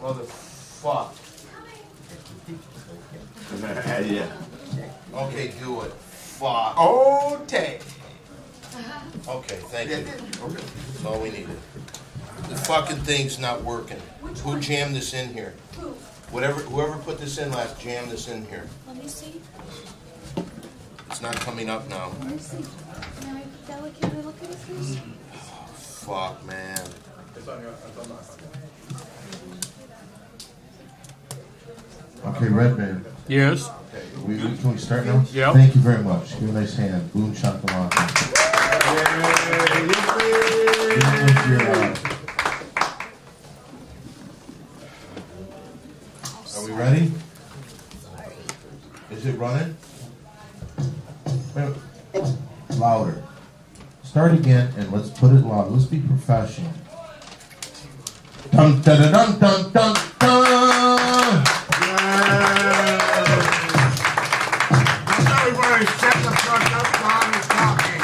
Motherfuck. Yeah. Okay, do it. Fuck. Oh, take. Okay, thank you. That's all we needed. The fucking thing's not working. Who jammed this in here? Who? Whoever put this in last, jammed this in here. Let me see. It's not coming up now. Let me see. Can I delicately look at it, please? Oh, fuck, man. Okay, Redman. Yes. Can we start now? Yep. Thank you very much. Give a nice hand. Boom shakalaka. Are we ready? Is it running? Louder. Start again and let's put it loud. Let's be professional. Dun dun dun dun dun dun dun. Everybody shut the fuck up while I'm talking.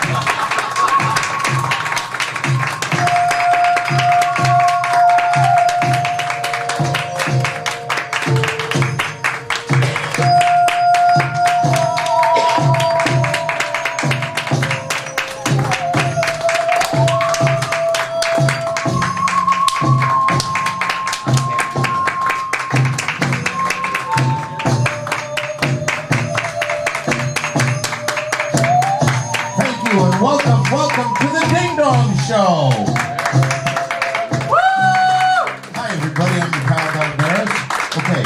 Welcome to the Ding Dong Show. Woo! Hi everybody, I'm your pal Barris. Okay,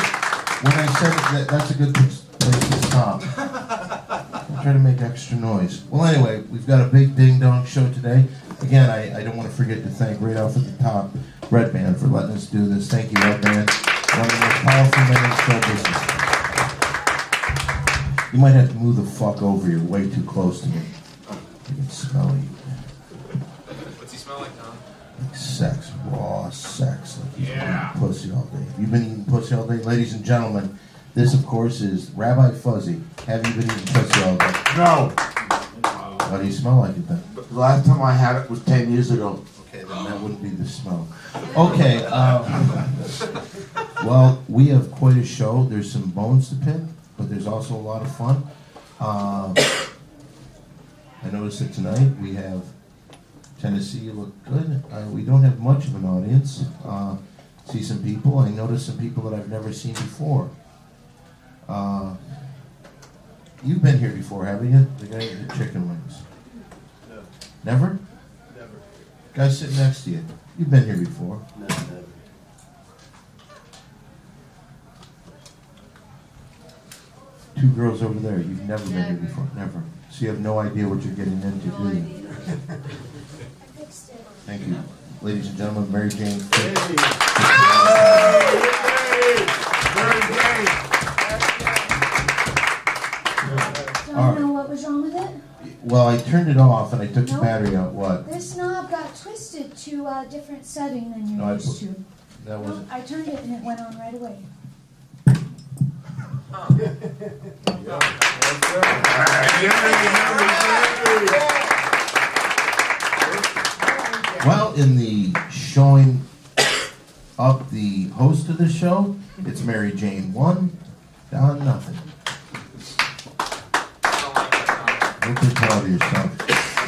when I said that's a good place to stop. I'm trying to make extra noise. Well anyway, we've got a big Ding Dong Show today. Again, I don't want to forget to thank right off at the top Red Band for letting us do this. Thank you, Red Band. One of the most powerful men in show business. You might have to move the fuck over, you're way too close to me. You can smell you. What's he smell like, Tom? Like sex, raw sex. Like he's eating pussy all day. Have you been eating pussy all day? Ladies and gentlemen, this of course is Rabbi Fuzzy. Have you been eating pussy all day? No. What do you smell like it then? The last time I had it was 10 years ago. Okay, then that wouldn't be the smell. Okay, well, we have quite a show. There's some bones to pick, but there's also a lot of fun. I noticed that tonight we have Tennessee. You look good. We don't have much of an audience. See some people. I noticed some people that I've never seen before. You've been here before, haven't you? The guy with the chicken wings. No. Never? Never. Guy sitting next to you. You've been here before. No, never. Two girls over there. You've never been here before. Never. So you have no idea what you're getting into, do you? Thank you. Ladies and gentlemen, Mary Jane. Mary Jane. Don't know what was wrong with it? Well, I turned it off and I took the battery out. What? This knob got twisted to a different setting than you're No, used to. That wasn't. I turned it and it went on right away. Well, in the showing up the host of the show, it's Mary Jane 1, Don nothing. Don't be proud of yourself.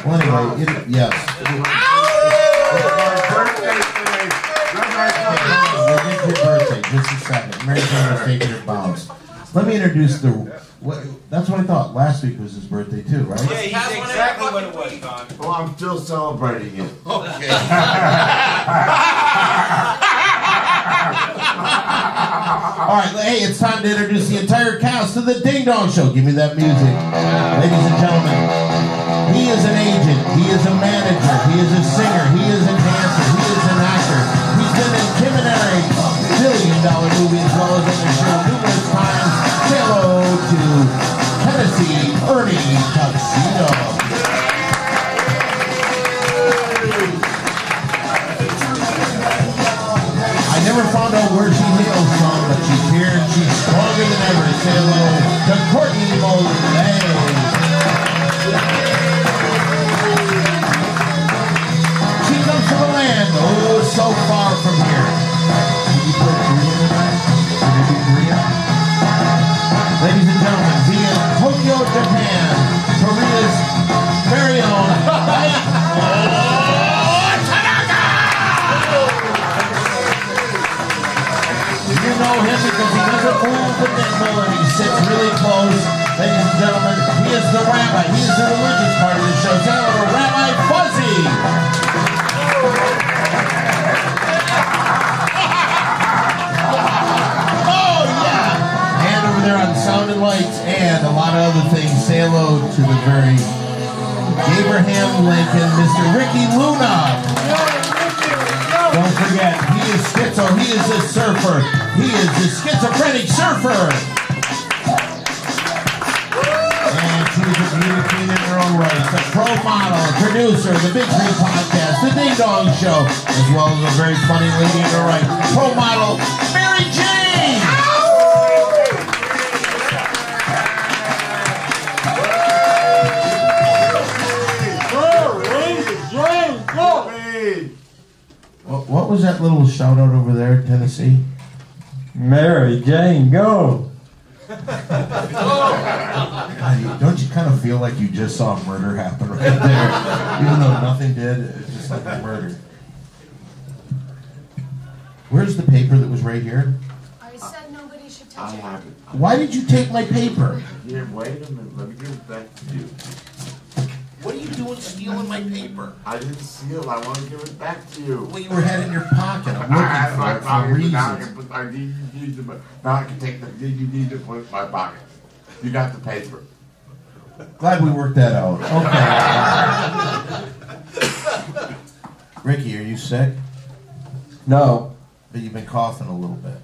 Well, anyway, yes. We'll get to your birthday just a second. Mary Jane was taking her bows. Let me introduce that's what I thought. Last week was his birthday too, right? Yeah, he knows exactly what it was, Don. Well, I'm still celebrating it. Okay. All right, hey, it's time to introduce the entire cast of the Ding Dong Show. Give me that music. Ladies and gentlemen, he is an agent, he is a manager, he is a singer, he is a dancer, he is an actor. He's been in Kim and Eric's billion-dollar movie as well as on the show numerous times. Say hello to Tennessee Ernie Tuxedo. I never found out where she hails from, but she's here and she's stronger than ever. Say hello to Kortney Mollè. She comes from a land oh so far from here. She put know him because he doesn't move the nimble and he sits really close. Ladies and gentlemen, he is the rabbi. He is the religious part of the show. Say hello to Rabbi Fuzzy. Oh, yeah. And over there on sound and lights and a lot of other things, say hello to the very Abraham Lincoln, Mr. Ricky Luna. Don't forget, he is schizo, he is a surfer. He is the schizophrenic surfer. And she's a beauty queen in her own right. The pro model, producer, the Big Three Podcast, the Ding Dong Show, as well as a very funny lady in her right. Pro model, Mary Jane! What was that little shout out over there, Tennessee? Mary Jane, go! God, don't you kind of feel like you just saw a murder happen right there? Even though nothing did, it's just like a murder. Where's the paper that was right here? I said nobody should touch it. have it. Why did you take my paper? Yeah, wait a minute. Let me give it back to you. What are you doing stealing my paper? I didn't steal. I want to give it back to you. Well, you were had it in your pocket. I'm I had it in my looking for pocket, but now I reasons. can put my DVD to now I can take the DVD to put it in my pocket. You got the paper. Glad we worked that out. Okay. Ricky, are you sick? No, But you've been coughing a little bit.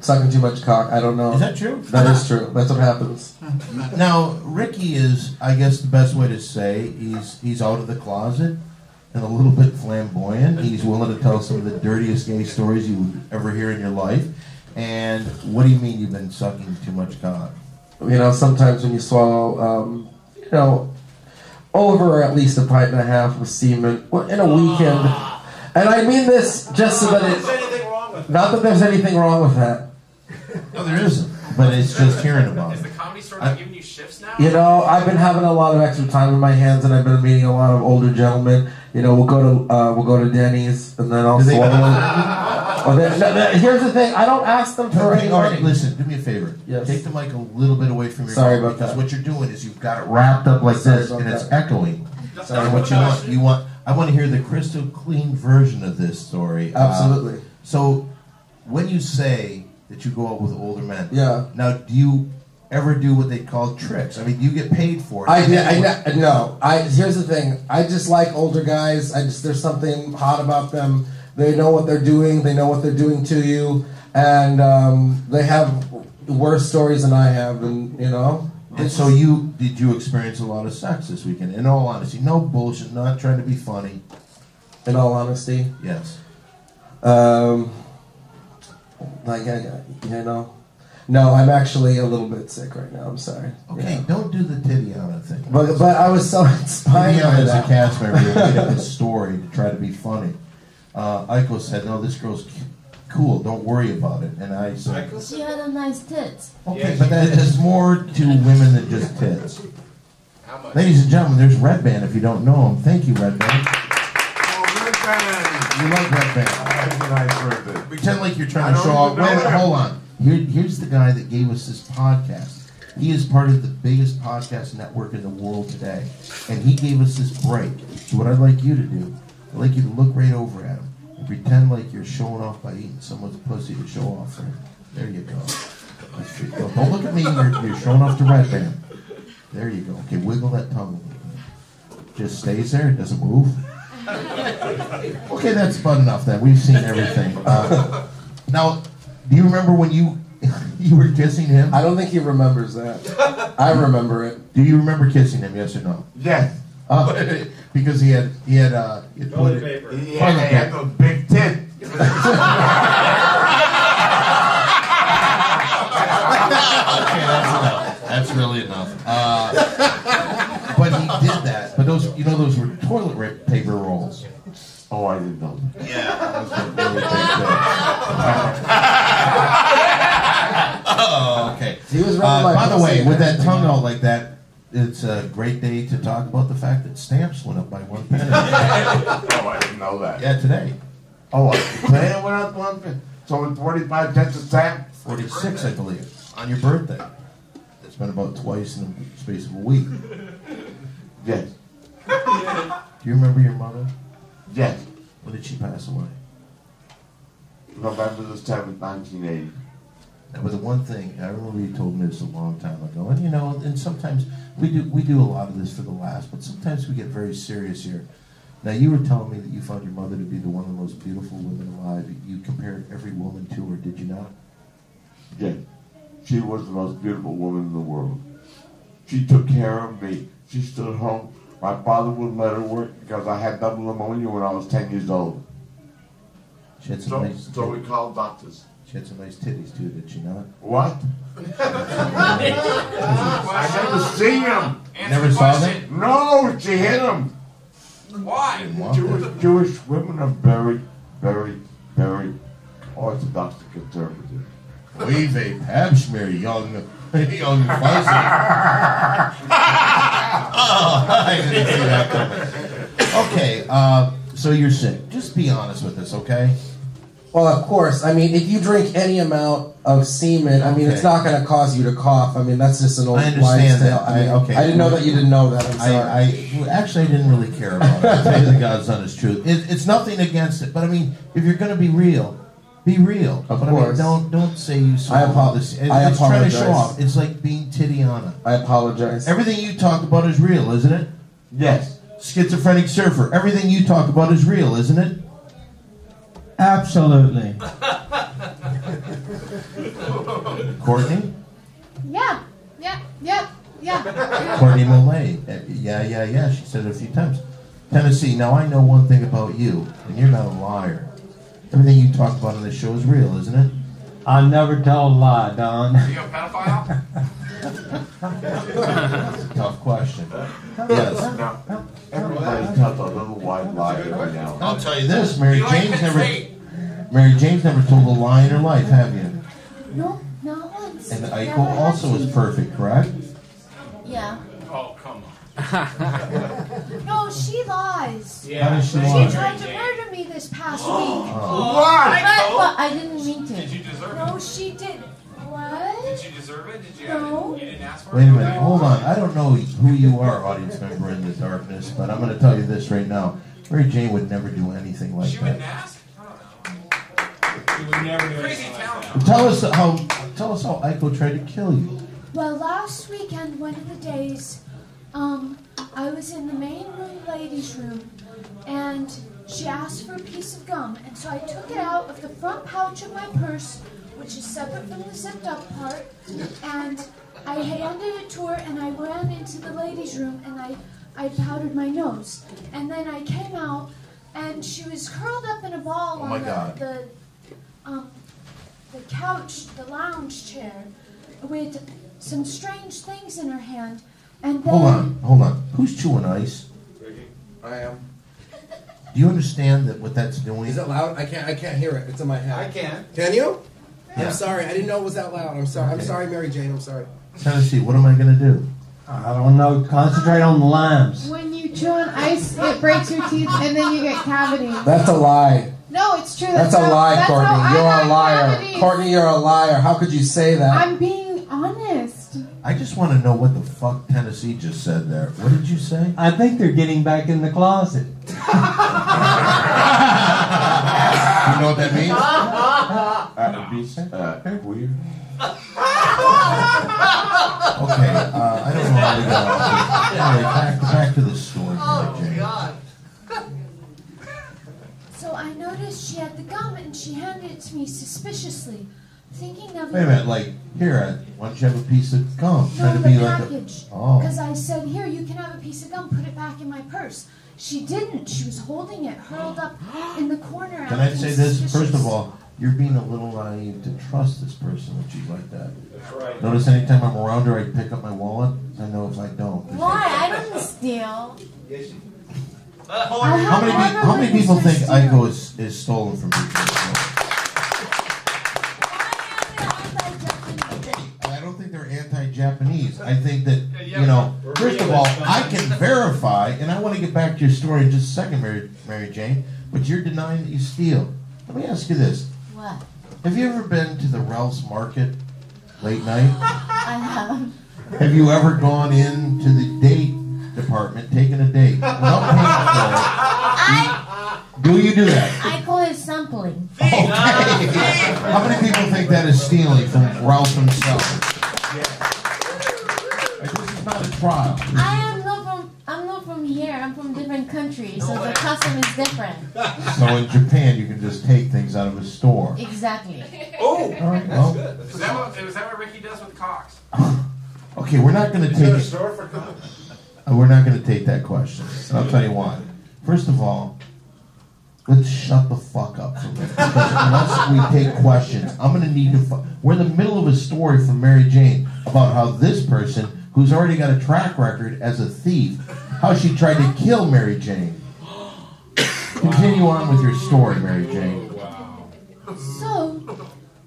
sucking too much cock. I don't know. Is that true? That is true. That's what happens. Now, Ricky is, I guess the best way to say, he's out of the closet and a little bit flamboyant. He's willing to tell some of the dirtiest gay stories you would ever hear in your life. And what do you mean you've been sucking too much cock? You know, sometimes when you swallow, over at least a pint and a half of semen in a weekend. And I mean this just so that not that there's anything wrong with that. No, there isn't. But it's just hearing about Is it. the comedy store not giving you shifts now? You know, I've been having a lot of extra time in my hands, and I've been meeting a lot of older gentlemen. You know, we'll go to Denny's, and then I'll Do they- swallow. Here's the thing: I don't ask them for any All right, money. listen, do me a favor. Yes. Take the mic a little bit away from your Sorry mouth, about because that. what you're doing is you've got it wrapped up like Sorry this, about and it's that. echoing. Sorry. And what you want, I want to hear the crystal clean version of this story. Absolutely. So, when you say that you go out with older men, Yeah. Now, do you ever do what they call tricks? I mean, you get paid for it. No. Here's the thing. I just like older guys. There's something hot about them. They know what they're doing. They know what they're doing to you, and they have worse stories than I have. And you know. And so, did you experience a lot of sex this weekend? In all honesty, no bullshit, not trying to be funny. In all honesty, Yes. No, I'm actually a little bit sick right now. I'm sorry. Okay, Yeah. don't do the Tidiana thing. But I was so inspired by Tidiana is a that. cast member who made up a story to try to be funny. Aiko said, "No, this girl's cool. Don't worry about it." And I said, She had a nice tits. "Okay, but that is more to women than just tits." How much? Ladies and gentlemen, there's Red Band. If you don't know him, thank you, Red Band. Oh, Red Band. You like Red Band? That's a nice birthday. Pretend like you're I trying to don't show off. even Wait a know minute, him. hold on. Here's the guy that gave us this podcast. He is part of the biggest podcast network in the world today. And he gave us this break. So what I'd like you to do, I'd like you to look right over at him and pretend like you're showing off by eating someone's pussy to show off. Right? There you go. Don't look at me. You're showing off the Red Band. There you go. Okay, wiggle that tongue. Just stays there. It doesn't move. Okay, that's fun enough then. We've seen everything. Now, do you remember when you were kissing him? I don't think he remembers that. I remember it. Do you remember kissing him? Yes or no? Yes. Because he had Toilet paper. He had those big tits. Okay, that's enough. That's really enough. But he did that. But those were toilet paper rolls. Oh, I didn't know. Yeah. Oh, okay. He was running my by the way, pussy. with that tongue out like that, it's a great day to talk about the fact that stamps went up by 1 penny. Oh, I didn't know that. Yeah, today. Oh, today it went up 1 penny. So it's 45 cents a sack? 46, I believe, on your birthday. It's been about twice in the space of a week. Yes. Do you remember your mother? Yes. When did she pass away? November the 7th, 1980. That was the one thing, I remember you told me this a long time ago, and you know, and sometimes we do a lot of this for the laughs, but sometimes we get very serious here. Now, you were telling me that you found your mother to be the one of the most beautiful women alive. You compared every woman to her, did you not? Yes. She was the most beautiful woman in the world. She took care of me. She stood home. My father wouldn't let her work because I had double pneumonia when I was 10 years old. She had some nice So we called doctors. She had some nice titties too, did she not? What? I never seen them. Never saw them? No, she hit them. Why? Jewish women are very, very, very orthodox and conservative. We've a pap smear, young fuzzy. Oh, I didn't see that coming. Okay, so you're sick. Just be honest with us, okay? Well, of course. I mean, if you drink any amount of semen, I mean, it's not going to cause you to cough. I mean, that's just an old I understand that. I didn't know that you didn't know that. I'm sorry. Actually, I didn't really care about it. I'll tell you the God's honest truth. It's nothing against it, but I mean, if you're going to be real, be real. Of but course. I mean, don't say you saw this. It's apologize. trying to show off. It's like being Titiana. I apologize. Everything you talk about is real, isn't it? Yes. Schizophrenic surfer. Everything you talk about is real, isn't it? Absolutely. Kortney? Yeah. Kortney Mollè. Yeah. She said it a few times. Tennessee, now I know one thing about you, and you're not a liar. Everything you talk about on this show is real, isn't it? I never tell a lie, Don. Are you a pedophile? That's a tough question. Yes. Now, everybody tells a little white lie every now. I'll tell you this, Mary You like Jane's Kate? never told a lie in her life, have you? No, not once. And Never Aiko had also she. is perfect, correct? Yeah. Oh, come on. No, she lies. How Yeah. does she She lie? tried to murder me this past week. What? But I didn't mean to. Did you deserve it? No, she did. What? Did you deserve it? Did you? No. You didn't ask for Wait it? a minute, hold on. I don't know who you are, audience member in the darkness, but I'm going to tell you this right now. Mary Jane would never do anything like She wouldn't that. ask? I don't know. You would never do Crazy anything town. like Tell us how Aiko tried to kill you. Well, last weekend, one of the days, I was in the main room, ladies' room, and she asked for a piece of gum, and so I took it out of the front pouch of my purse, which is separate from the zipped up part, and I handed it to her, and I ran into the ladies' room, and I powdered my nose, and then I came out, and she was curled up in a ball Oh my on God. the couch, the lounge chair, with some strange things in her hand, and then Hold on. Who's chewing ice? I am. Do you understand that what that's doing? Is it loud? I can't hear it. It's in my head. I can. Can you? Yeah. I'm sorry. I didn't know it was that loud. I'm sorry. I'm Okay. sorry, Mary Jane. I'm sorry. Tennessee, what am I going to do? I don't know. Concentrate on the limes. When you chew on ice, it breaks your teeth and then you get cavities. That's a lie. No, it's true. That's a lie, that's how Kortney. I You're a got liar. cavities. Kortney, you're a liar. How could you say that? I'm being honest. I just want to know what the fuck Tennessee just said there. What did you say? I think they're getting back in the closet. You know what that means? That would be weird. Okay, I don't know how we got off this. Anyway, back to the story, Mary Jane. so I noticed she had the gum, and she handed it to me suspiciously, thinking that Wait a minute, like, here, why don't you have a piece of gum? No, Trying the to be like package. Oh. Because I said, here, you can have a piece of gum, put it back in my purse. She didn't. She was holding it, curled up in the corner. Can I acting say this? suspicious. First of all, you're being a little naive to trust this person when she's like that. That's right. Notice anytime I'm around her, I pick up my wallet. I know if I don't. Why? I didn't steal. How many people think Aiko is stolen from people? I don't think they're anti-Japanese. I think that, you know, first of all, I can verify, and I want to get back to your story in just a second, Mary Jane, but you're denying that you steal. Let me ask you this. What? Have you ever been to the Ralph's Market late night? I have. Have you ever gone into the date department, taken a date without paying for it? Do you do that? I call it sampling. Okay. How many people think that is stealing from Ralph himself? This is not a trial. I'm not from here. I'm from different countries, so the custom is different. So in Japan, you can just take things out of a store. Exactly. Oh! All right, well, Is that what Ricky does with cocks? okay, we're not going to Is there a take. store for cocks? We're not going to take that question. And I'll tell you why. First of all, let's shut the fuck up for a minute. Because unless we take questions, I'm going to need to. We're in the middle of a story from Mary Jane about how this person, who's already got a track record as a thief, how she tried to kill Mary Jane. Continue on with your story, Mary Jane. Wow. So,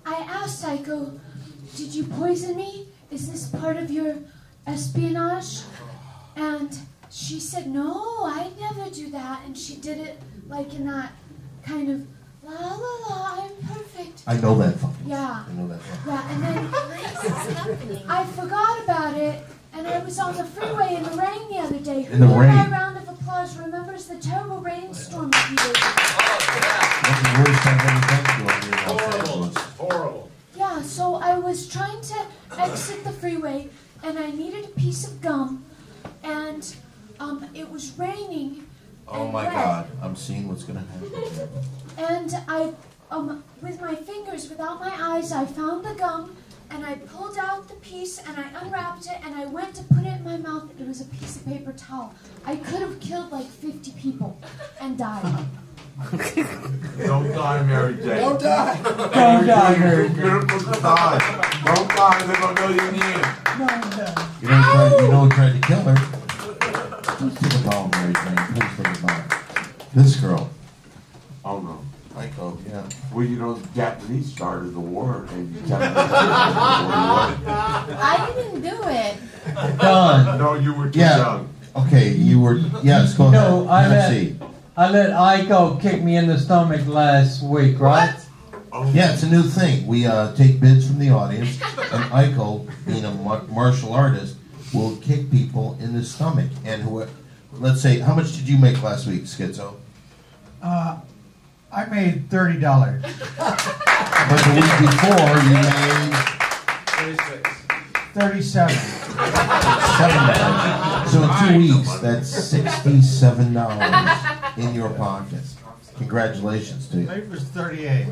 I asked Aiko, did you poison me? Is this part of your espionage? And she said, no, I'd never do that. And she did it like in that kind of, la la la, I'm perfect. I know that fucking. Yeah. I know that. Yeah, and then I forgot about it, and I was on the freeway in the rain the other day. In the Who rain? by round of applause remembers the terrible rainstorm that we did? That's the worst I've ever been to over here in Los Horrible. Angeles. Horrible. Yeah, so I was trying to exit the freeway, and I needed a piece of gum, and it was raining. Oh and my wet. God! I'm seeing what's going to happen here. And I, with my fingers, without my eyes, I found the gum, and I pulled out the piece, and I unwrapped it, and I went to put it in my mouth. It was a piece of paper towel. I could have killed like 50 people and died. Don't die, Mary Jane. Don't die. Don't die, Mary Jane. Beautiful to die. Don't die, they don't know your name. You know who tried to kill her? Please take a bow, Mary Jane. Please take a bow. This girl. Oh no. Aiko, yeah. Well, you know, the Japanese started the war, and the Japanese started I didn't do it. Done. the war. No, you were too Yeah. young. Okay, you were. Yes, go No, ahead. I Tennessee. let Aiko kick me in the stomach last week, right? Oh, Yeah, it's a new thing. We take bids from the audience, and Aiko, being a martial artist, will kick people in the stomach. And let's say, how much did you make last week, Schizo? I made $30. But the week before, you made 37. $7. So in 2 weeks, that's $67 in your pocket. Congratulations to I you. think it was 38.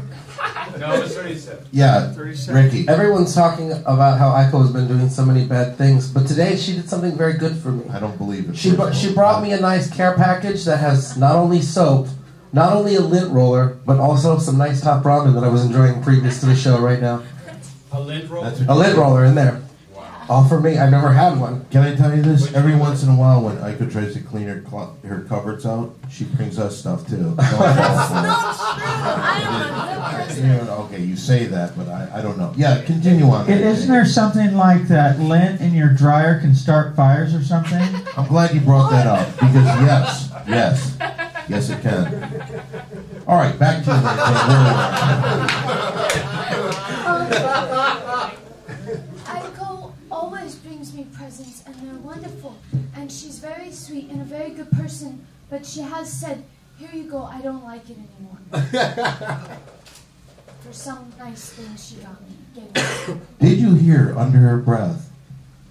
No, it's 37. Yeah, 37. Ricky. Everyone's talking about how Aiko has been doing so many bad things, but today she did something very good for me. I don't believe it. She brought me a nice care package that has not only soap, not only a lint roller, but also some nice top ramen that I was enjoying previous to the show right now. A lint roll? That's A lint roller in there. All for me. I've never had one. Can I tell you this? Every once in a while, when Aiko tries to clean her cupboards out, she brings us stuff too. Don't fall for it. Okay, you say that, but I don't know. Yeah, continue on. Isn't there something like that lint in your dryer can start fires or something? I'm glad you brought that up because yes, it can. All right, back to Aiko always brings me presents, and they're wonderful. And she's very sweet and a very good person, but she has said, here you go, I don't like it anymore. For some nice thing she got me. Gave me. Did you hear under her breath?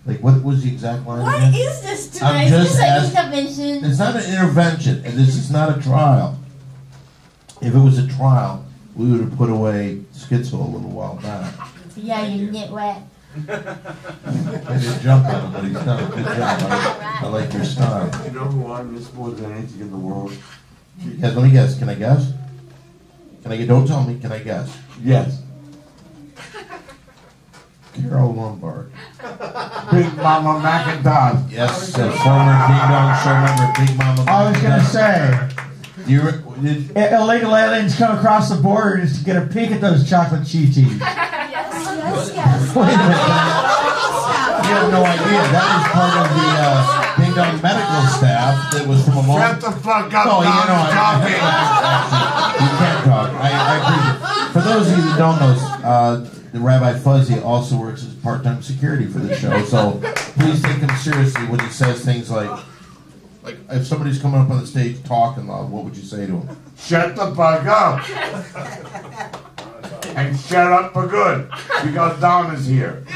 Like, what was the exact line What again? is this I'm tonight? Is just this an asking- intervention? It's not an intervention, and this is not a trial. If it was a trial, we would have put away Schizo a little while back. Yeah, you get wet. I didn't jump on him, but he's done a good job. I like your style. You know who I miss more than anything in the world? Yes, let me guess. Can I guess? Don't tell me. Can I guess? Yes. Carol Lombard. Big Mama McIntosh. Yes, former Ding Dong show member, Big Mama. I was going to say, Did illegal aliens come across the border just to get a peek at those chocolate Chi-Chis. Yes. Wait a minute. You have no idea. That was part of the Ding Dong medical staff that was from a long... Shut the fuck up, No, you Tom. know, Stop it. you can't talk. I appreciate it. For those of you that don't know, the Rabbi Fuzzy also works as part-time security for the show, so please take him seriously when he says things like if somebody's coming up on the stage talking loud, what would you say to him? Shut the fuck up! And shut up for good, because Don is here. See,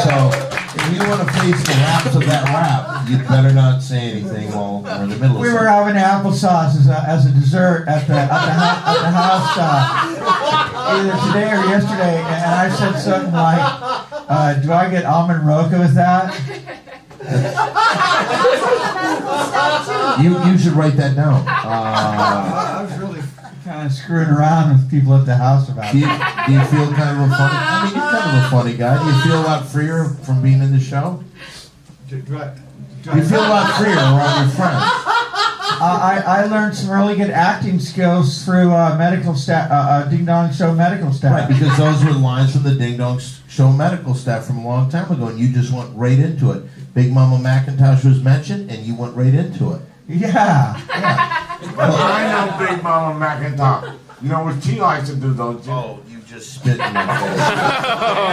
so if you want to face the raps of that rap, you better not say anything while we're in the middle of We something. were having applesauce as a dessert at the house either today or yesterday, and I said something like, "Do I get almond roca with that?" You should write that down. I was really kind of screwing around with people at the house about Do it. you feel kind of a funny? I mean, you're kind of a funny guy. Do you feel a lot freer from being in the show? Do you feel a lot freer around your friends? I learned some really good acting skills through medical staff, Ding Dong Show medical staff. Right, because those were lines from the Ding Dong Show medical staff from a long time ago, and you just went right into it. Big Mama McIntosh was mentioned, and you went right into it. Yeah. Well, I know Big Mama McIntosh. You know what she likes to do, don't you? Oh, you just spit in my face. Oh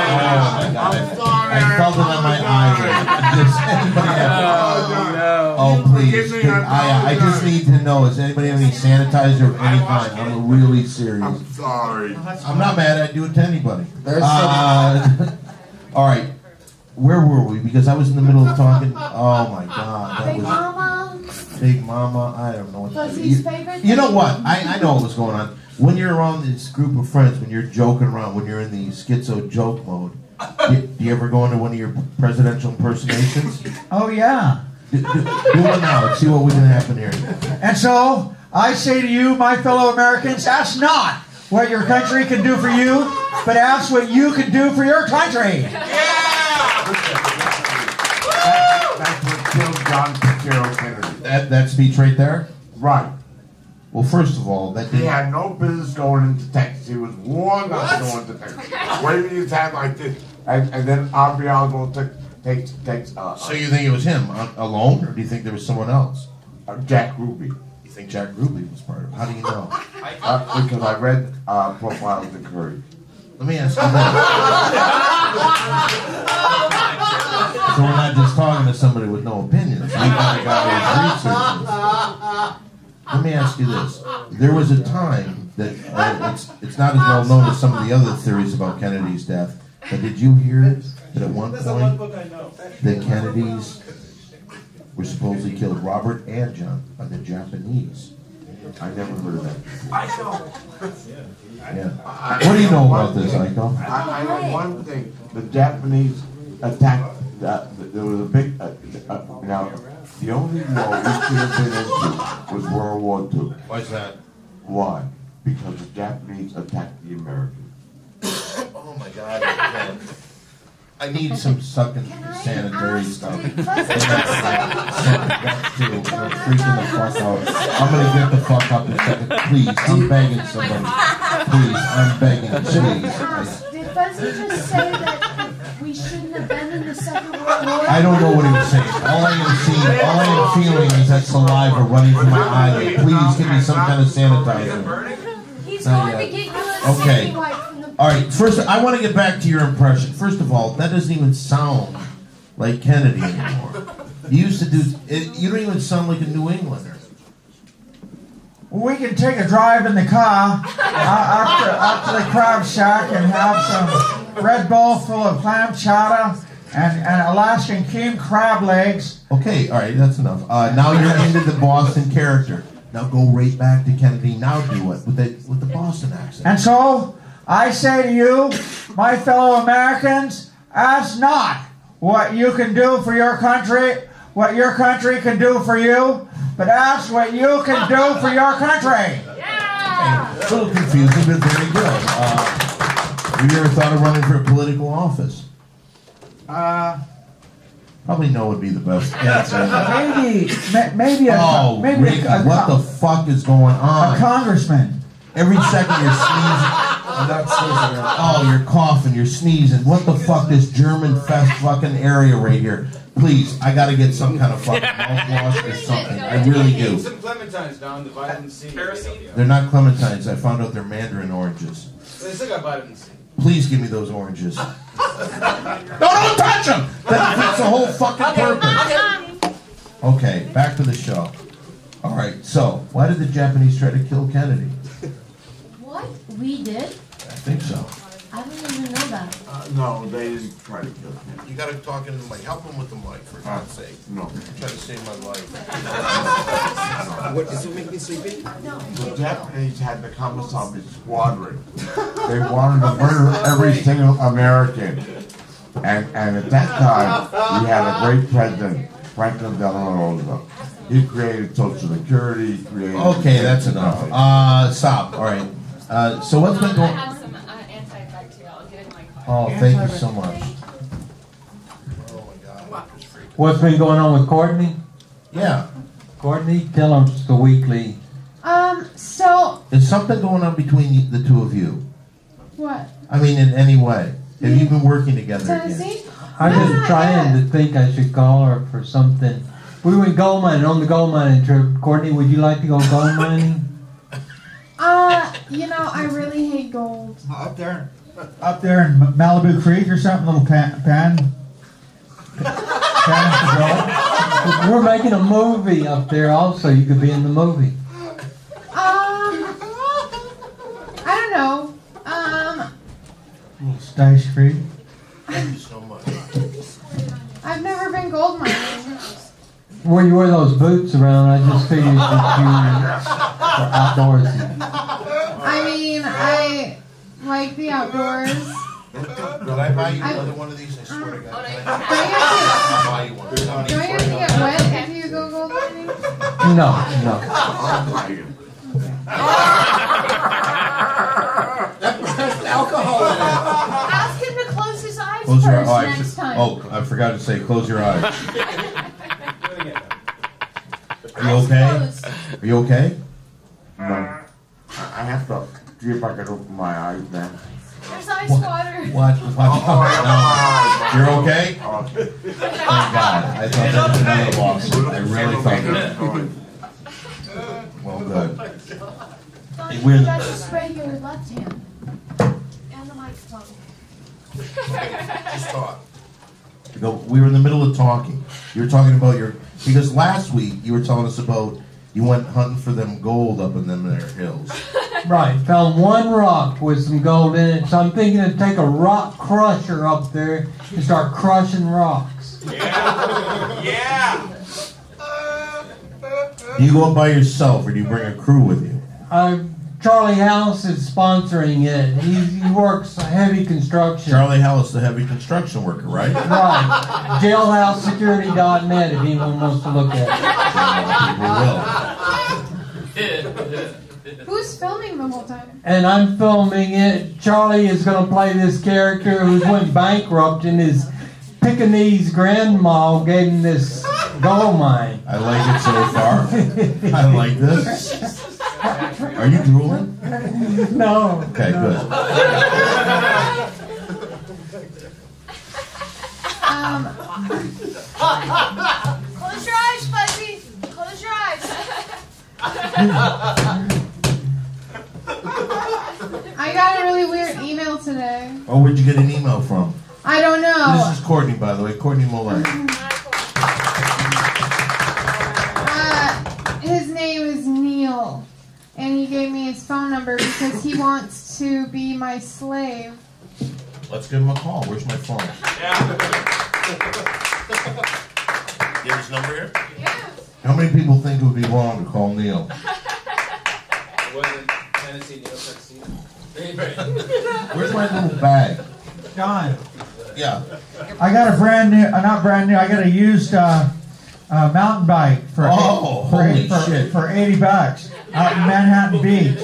my God! I felt it on my eye. Does anybody have? Oh please! I just need to know. Does anybody have any sanitizer of any kind? I'm really serious. I'm sorry. I'm not mad. I'd do it to anybody. There's all right. Where were we? Because I was in the middle of talking. Oh my God! That Big was Mama. Big Mama. I don't know what. Fuzzy's favorite. You know what? I know what was going on. When you're around this group of friends, when you're joking around, when you're in the schizo joke mode, do you ever go into one of your presidential impersonations? Oh yeah. Do it now. Let's see what we can happen here. And so I say to you, my fellow Americans, ask not what your country can do for you, but ask what you can do for your country. That's what killed John Fitzgerald Kennedy. That speech right there? Right. Well, first of all, that He didn't... had no business going into Texas. He was warned not to go into Texas. Waving his hand like this. And then Abialdo takes So you think it was him alone, or do you think there was someone else? Jack Ruby. You think Jack Ruby was part of it? How do you know? Because I read Profiles in Courage. Let me ask you this. So we're not just talking to somebody with no opinions. We got a guy who's researching. Let me ask you this. There was a time that, it's not as well known as some of the other theories about Kennedy's death, but did you hear that at one point the Kennedys were supposedly killed, Robert and John, by the Japanese? I never heard of that. Yeah. What do you know about this, Aiko? I know one thing. The Japanese attacked. There was a big. Now, the only war we should have been into was World War II. Why's that? Why? Because the Japanese attacked the Americans. Oh my God. I need some sucking sanitary stuff. I'm freaking the fuck out. I'm gonna get the fuck up in a second. Please, I'm begging somebody. Please, I'm begging. Please. Did Fuzzy just say that we shouldn't have been in the Second World War? I don't know what he was saying. All I am feeling is that saliva running from my eyelid. Please give me some kind of sanitizer. He's going to get you a Okay. sandy wipe from the... All right, first, I want to get back to your impression. First of all, that doesn't even sound like Kennedy anymore. You used to do it. You don't even sound like a New Englander. We can take a drive in the car up to the crab shack and have some Red Bull full of clam chowder and Alaskan king crab legs. Okay, all right, that's enough. Now you're into the Boston character. Now go right back to Kennedy. Now do it with the Boston accent. And so I say to you, my fellow Americans, ask not what you can do for your country, what your country can do for you, but ask what you can do for your country. Yeah! Okay, a little confusing, but very good. Have you ever thought of running for a political office? Probably no would be the best answer. Maybe Ricky, what the fuck is going on? A congressman. Every second you're sneezing. I'm not sneezing. Oh, you're coughing, you're sneezing. What the fuck, this German fest fucking area right here? Please, I gotta get some kind of fucking mouthwash or something. I really do. clementines, Don. The vitamin C. They're not clementines. I found out they're mandarin oranges. They still got vitamin C. Please give me those oranges. No, don't touch them! That defeats the whole fucking purpose. Okay, back to the show. All right, so why did the Japanese try to kill Kennedy? What? We did? I think so. I don't even know that. No, they didn't try to kill him. You gotta talk into the mic. Help him with the mic, for God's sake. No. I'm trying to save my life. What, does it make me sleepy? The Japanese had the Kamisami squadron. They wanted to murder every single American. And at that time, we had a great president, Franklin Delano Roosevelt. He created Social Security, he created... Okay, that's enough. Stop. All right. So what's been going... I have some antibacterial. I'll get it in my car. Oh, thank you so much. What's been going on with Kortney? Yeah. Kortney, tell us the weekly. So Is something going on between the two of you? what? I mean, in any way? Have you been working together again? Tennessee? I'm No, just not trying yet. to think I should call her for something. We went gold mining on the gold mining trip. Courtney, would you like to go gold mining? I really hate gold. Up there in Malibu Creek or something, little pan. We're making a movie up there also. You could be in the movie. I don't know. Little Stice Creek. Thank you so much. I've never been gold mining. Where you wear those boots around, I just figured that you were outdoorsy. I mean, I like the outdoors. Will I buy you another one of these? I swear to God. I'll buy you one. Do I have to get wet if you go gold mining? No. Alcohol in it. Ask him to close his eyes Close your first eyes. next time. Oh, I forgot to say, close your eyes. Are you okay? Are you okay? No. I have to see if I can open my eyes now. There's ice water. Watch out. No. You're okay? Thank God. I thought that was another loss. I really thought that. Well, good. Don, Hey, you we're- got to spray your left hand. And the microphone. Just talk. We were in the middle of talking. You were talking about because last week you were telling us about you went hunting for them gold up in them there hills. Right, found one rock with some gold in it, so I'm thinking to take a rock crusher up there and start crushing rocks. Yeah. Do you go up by yourself or do you bring a crew with you? Charlie House is sponsoring it. He works heavy construction. Charlie Hallis, the heavy construction worker, right? Right. Jailhousesecurity.net if anyone wants to look at People will. Who's filming the whole time? And I'm filming it. Charlie is going to play this character who went bankrupt and his Pekingese grandma gave him this gold mine. I like it so far. I like this. Are you drooling? No. Okay, good. Close your eyes, Fuzzy. Close your eyes. I got a really weird email today. Oh, where'd you get an email from? I don't know. This is Kortney, by the way. Kortney Mollè. His name is Neil, and he gave me his phone number because he wants to be my slave. Let's give him a call. Where's my phone? You have his number here? Yes. How many people think it would be wrong to call Neil? It wasn't Tennessee Neil Tuxedo. Where's my little bag? John, Yeah. I got a brand new, not brand new, I got a used mountain bike for holy shit. for $80 out in Manhattan Beach.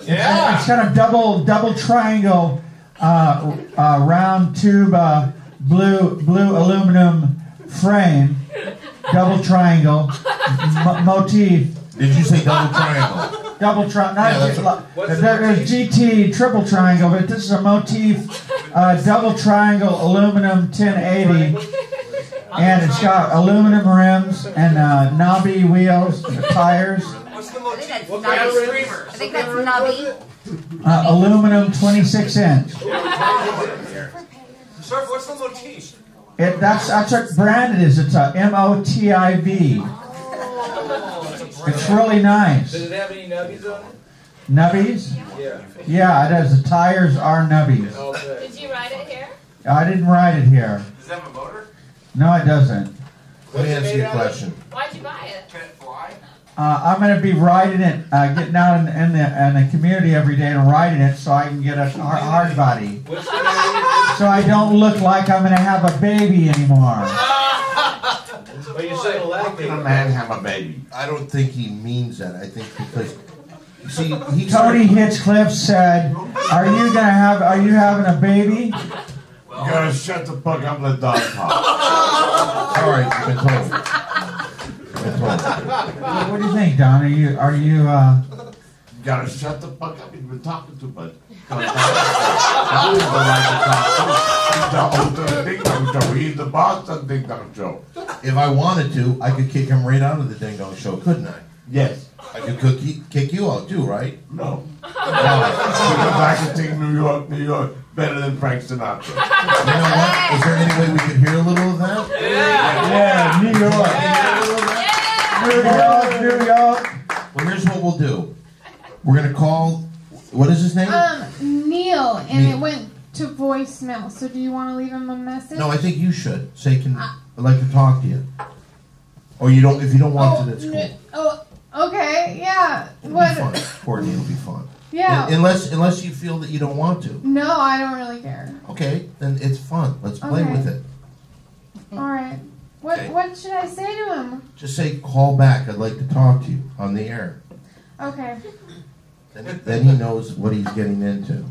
Yeah. It's got a double triangle round tube blue aluminum frame, double triangle motif. Did you say double triangle? Double triangle. Yeah, that's There's GT triple triangle, but this is a motif double triangle aluminum 1080. and it's got aluminum rims and knobby wheels, tires. What's the motif? What kind of streamer? I think that's Nubby. Aluminum 26-inch. Sir, what's the motif? That's what brand it is. It's a MOTIV. It's really nice. Does it have any nubbies on it? Nubbies? Yeah. Yeah, it does. The tires are nubbies. Okay. Did you ride it here? I didn't ride it here. Does it have a motor? No, it doesn't. Let me ask you a question. Why'd you buy it? Can it fly? I'm going to be riding it, getting out in the community every day and riding it so I can get a hard body. What's the name? So I don't look like I'm going to have a baby anymore. Well, you said a leg How can a man have a baby? I don't think he means that. I think because see, he Tony Hitchcliff said, "Are you having a baby?" You gotta shut the fuck up and let dog talk. All right, you've been told. What do you think, Don? Are you You gotta shut the fuck up. You've been talking too much. He's the boss of the Ding Dong Show. If I wanted to, I could kick him right out of the Ding Dong Show, couldn't I? Yes. I could kick you out too, right? No. Why? Because I can sing New York better than Frank Sinatra. You know what? Is there any way we could hear a little of that? Yeah, New York. New York. Well, here's what we'll do. We're gonna call. What is his name? Neil, and Neil. it went to voicemail. So do you want to leave him a message? No, I think you should. Say, I'd like to talk to you. Or you don't. If you don't want to, that's cool. Oh, okay, yeah. It'll What? be fun. Courtney, it'll be fun. Yeah. Unless you feel that you don't want to. No, I don't really care. Okay, then it's fun. Let's play Okay. with it. All right. What should I say to him? Just say, call back. I'd like to talk to you on the air. Okay. Then he knows what he's getting into.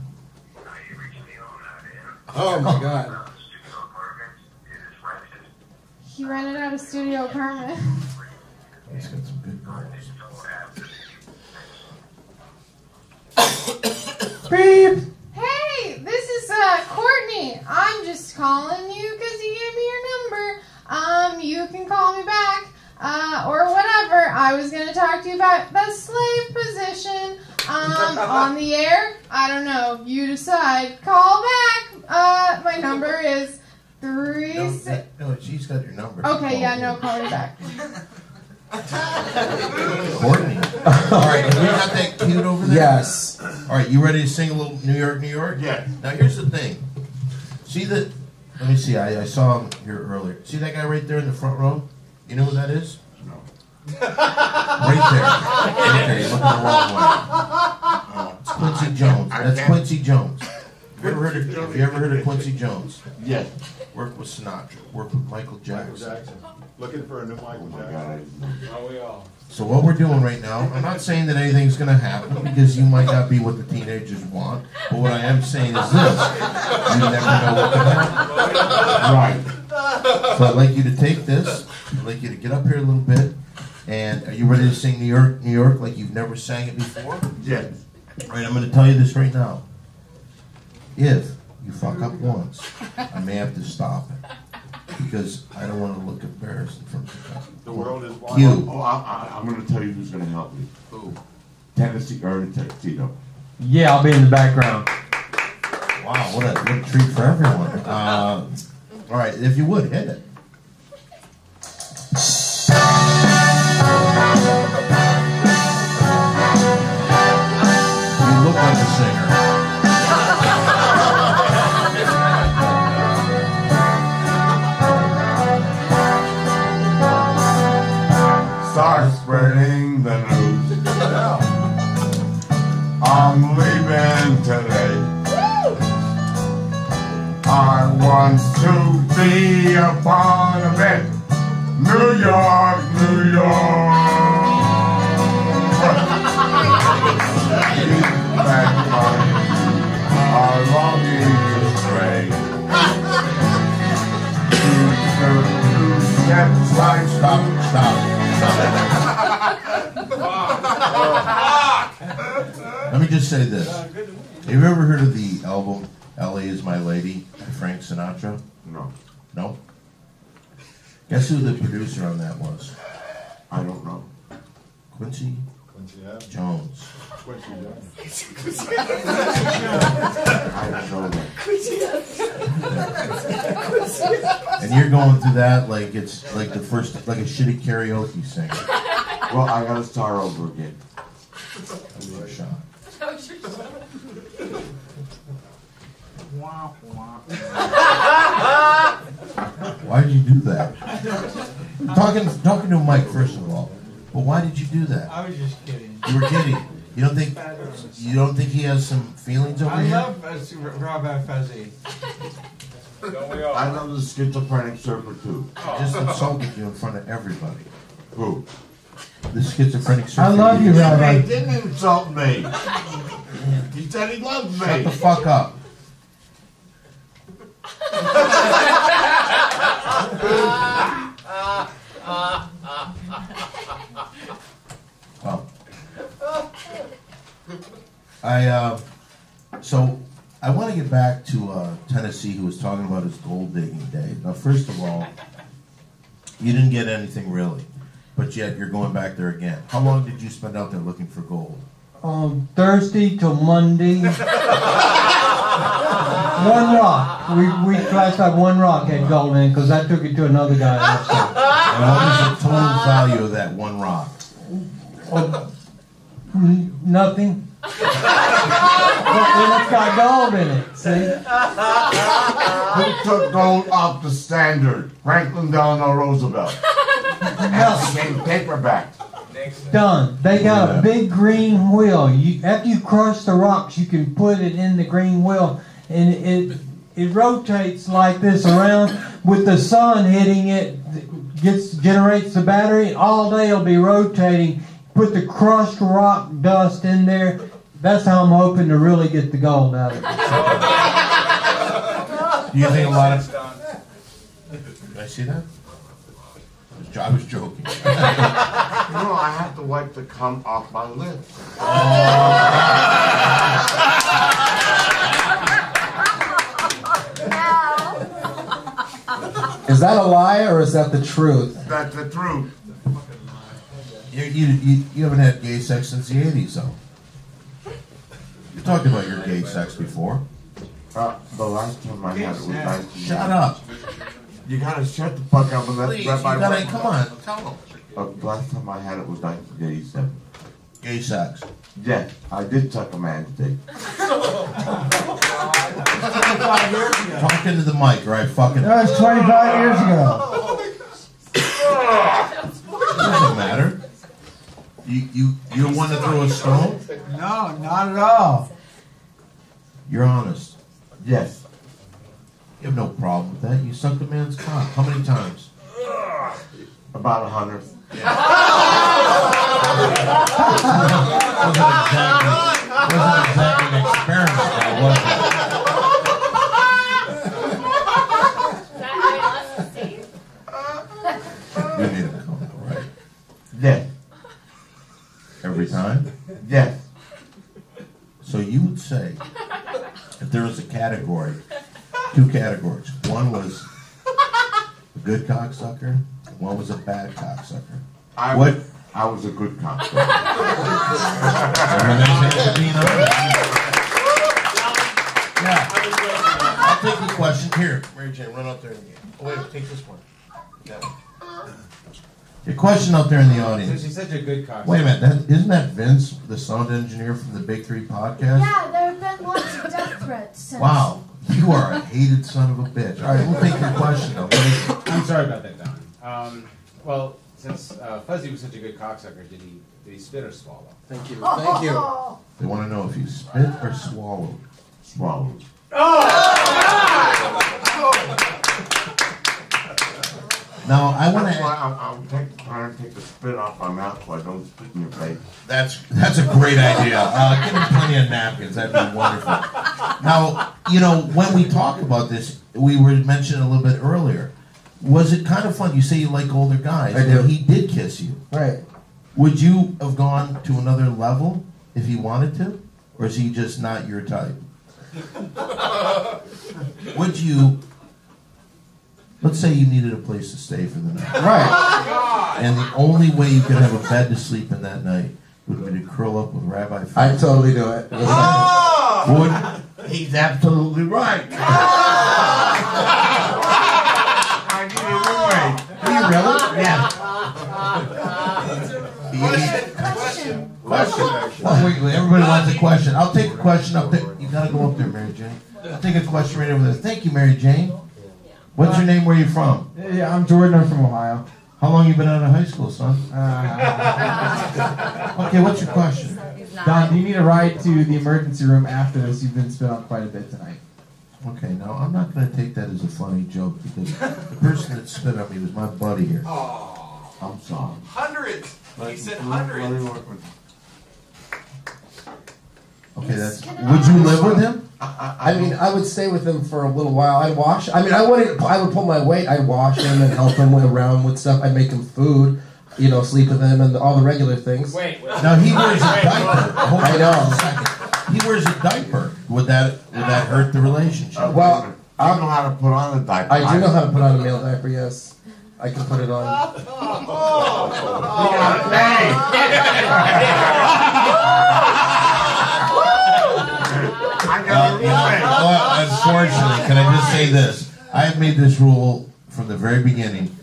Oh my God. He rented out a studio apartment. He's got some good girls. Beep. Hey, this is Kortney. I'm just calling you because you gave me your number. You can call me back or whatever. I was gonna talk to you about the slave position on the air. I don't know. You decide. Call back. My number is 36. No, she's got your number. Okay, yeah, no, call me back. Courtney. All right, have we got that cute over there? Yes. All right, you ready to sing a little New York, New York? Yeah. Now, here's the thing. See that? Let me see. I saw him here earlier. See that guy right there in the front row? You know who that is? No. Right there. Right there. You're looking the wrong way. It's Quincy Jones. That's Quincy Jones. Have you ever heard of Quincy Jones? Yes. Worked with Sinatra. Worked with Michael Jackson. Looking for a new Michael Jackson. Are we all? So what we're doing right now, I'm not saying that anything's going to happen because you might not be what the teenagers want. But what I am saying is this: you never know what can happen. Right. So I'd like you to take this. I'd like you to get up here a little bit. And are you ready to sing New York, New York, like you've never sang it before? Yes. All right, I'm going to tell you this right now. If you fuck up once, I may have to stop it. Because I don't want to look embarrassed in front of The world is wide. Cue. Oh, I'm going to tell you who's going to help me. Who? Tennessee or Tuxedo. Yeah, I'll be in the background. Wow, what a treat for everyone. All right, if you would, hit it. You look like a singer. Start spreading the news. I'm leaving today. I want to be a part of it. New York, New York. Back are longing to stray. Stop. Let me just say this. Have you ever heard of the album L.A. is My Lady by Frank Sinatra? No. No? Guess who the producer on that was? I don't know. Quincy Jones. I don't know that. And you're going through that like it's like the first, like a shitty karaoke singer. Well, I gotta start over again. That was your shot. Why did you do that? Talking to Mike first of all. But why did you do that? I was just kidding. You were kidding. You don't think he has some feelings over here? I love Rabbi Fuzzy. I know the schizophrenic surfer too. He just insulted you in front of everybody. Who? The schizophrenic surfer. I love you, Rabbi. He didn't insult me. He said he loved me. Shut the fuck up. Well, so I want to get back to Tennessee, who was talking about his gold digging day. Now, first of all, you didn't get anything really, but yet you're going back there again. How long did you spend out there looking for gold? Thursday till Monday. One rock. We classified one rock had gold in because I took it to another guy also. And what was the total value of that one rock? Nothing. But it's got gold in it, see? Who took gold off the standard? Franklin Delano Roosevelt. And became paperback. Done. They got a big green wheel. After you crush the rocks, you can put it in the green wheel, and it rotates like this around with the sun hitting it. Generates the battery. All day it'll be rotating. Put the crushed rock dust in there. That's how I'm hoping to really get the gold out of it. Do you think a lot of... Did I see that? I was joking. No, I have to wipe the cum off my lips. Is that a lie or is that the truth? That's the truth. You haven't had gay sex since the 80s, though. You talked about your gay sex before. The last time I had it was 19. Shut up. You gotta shut the fuck up and let Please, Rabbi come on, tell them. The last time I had it was 1987. Gay sex. Yes, I did suck a man's dick. Talk into the mic, right? Fucking. That was 25 years ago. It doesn't matter. You're one to throw a stone? No, not at all. You're honest. Yes. You have no problem with that. You sucked a man's cock. How many times? About 100. Wasn't exactly an experiment, though, was it? You made him come out, right? Yes. Every time? Yes. So you would say, if there was a category, two categories. One was a good cocksucker, one was a bad cocksucker. I was a good cocksucker. Yeah. I'll take the question. Here, Mary Jane, run out there and get. Oh, wait, take this one. Yeah. Your question out there in the audience. Since he's such a good cocksucker. Wait a minute, isn't that Vince, the sound engineer from the Big Three podcast? Yeah, there have been lots of death threats since. Wow. You are a hated son of a bitch. All right, we'll take your question, though. I'm sorry about that, Don. Well, since Fuzzy was such a good cocksucker, did he spit or swallow? Thank you. Thank you. They want to know if you spit or swallowed. Swallowed. Now, I want to... I'm trying to take the spit off my mouth so I don't spit in your face. That's a great idea. Give him plenty of napkins. That'd be wonderful. Now, when we talk about this, we were mentioning a little bit earlier. Was it kind of fun? You say you like older guys. I do. He did kiss you. Right. Would you have gone to another level if he wanted to? Or is he just not your type? Would you... let's say you needed a place to stay for the night. Right. And the only way you could have a bed to sleep in that night would be to curl up with Rabbi Phil. I'd totally do it. He's absolutely right. Are you really? Yeah. Question. Oh, wait, everybody wants a question. I'll take a question up there. You gotta go up there, Mary Jane. I'll take a question right over there. Thank you, Mary Jane. What's your name? Where are you from? Yeah, I'm Jordan. I'm from Ohio. How long you been out of high school, son? Okay, what's your question? Don, do you need a ride to the emergency room after this? You've been spit on quite a bit tonight. Okay, now I'm not going to take that as a funny joke because the person that spit on me was my buddy here. Oh, I'm sorry. Hundreds. He said hundreds. Okay, that's. Would you live with him? I mean, I would stay with him for a little while. I'd wash. I mean, I would pull my weight. I'd wash him and help him around with stuff. I'd make him food. You know, sleep with him and all the regular things. Wait. Now he wears a diaper. I know. He wears a diaper. Would that hurt the relationship? Well, I know how to put on a diaper. I do know how to put on a male diaper. Yes, I can put it on. Unfortunately, can I just say this? I have made this rule from the very beginning.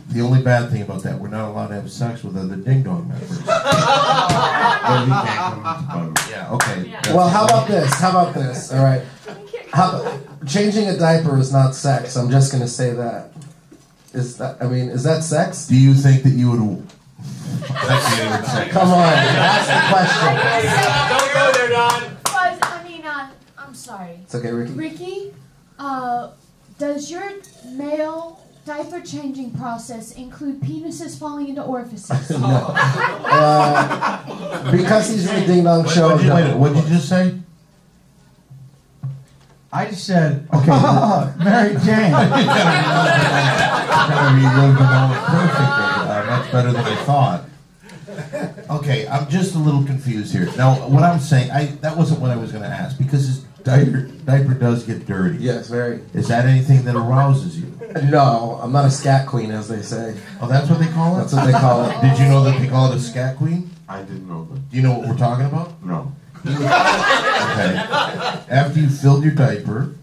The only bad thing about that, we're not allowed to have sex with other Ding Dong members. Yeah, okay. Well, how about this? All right. Changing a diaper is not sex. I'm just going to say that. Is that sex? Do you think that you would... Come on, ask the question. Don't go there, Don. I'm sorry. It's okay, Ricky. Ricky, does your male diaper changing process include penises falling into orifices? No. Because he's in the Ding Dong show. What did you just say? I just said, okay, Mary Jane. You wrote the moment perfectly. Much better than I thought. Okay, I'm just a little confused here. Now, what I'm saying, that wasn't what I was going to ask, because his diaper does get dirty. Yes, very. Is that anything that arouses you? No, I'm not a scat queen, as they say. Oh, that's what they call it? That's what they call it. Did you know that they call it a scat queen? I didn't know that. Do you know what we're talking about? No. Okay. After you filled your diaper,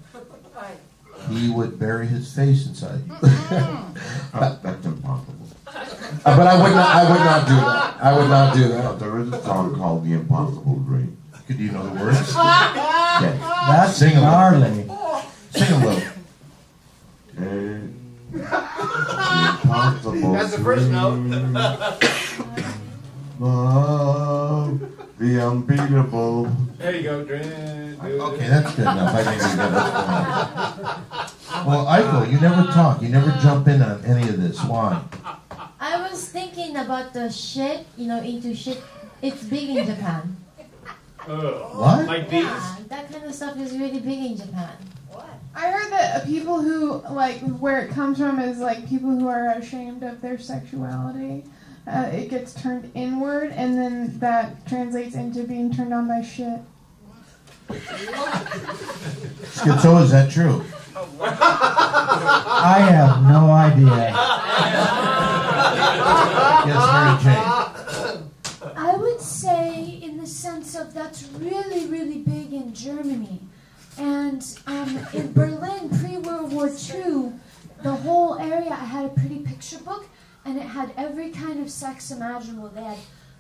he would bury his face inside you. That's impossible. But I would not do that. I would not do that. There is a song called The Impossible Dream. Do you know the words? Yes. That's Sing a gnarly. Sing a little. The impossible That's the first note. Love, the unbeatable. There you go, Okay, that's good enough. I think we got it. Well, Aiko, you never talk. You never jump in on any of this. Why? I was thinking about the shit, into shit. It's big in Japan. What? Like these? Yeah, that kind of stuff is really big in Japan. I heard that people who, where it comes from is, people who are ashamed of their sexuality. It gets turned inward, and then that translates into being turned on by shit. Schizo, is that true? I have no idea. Yes, Mary Jane. I would say in the sense of that's really, really big in Germany. And in Berlin, pre-World War II, the whole area, I had a pretty picture book, and it had every kind of sex imaginable. They had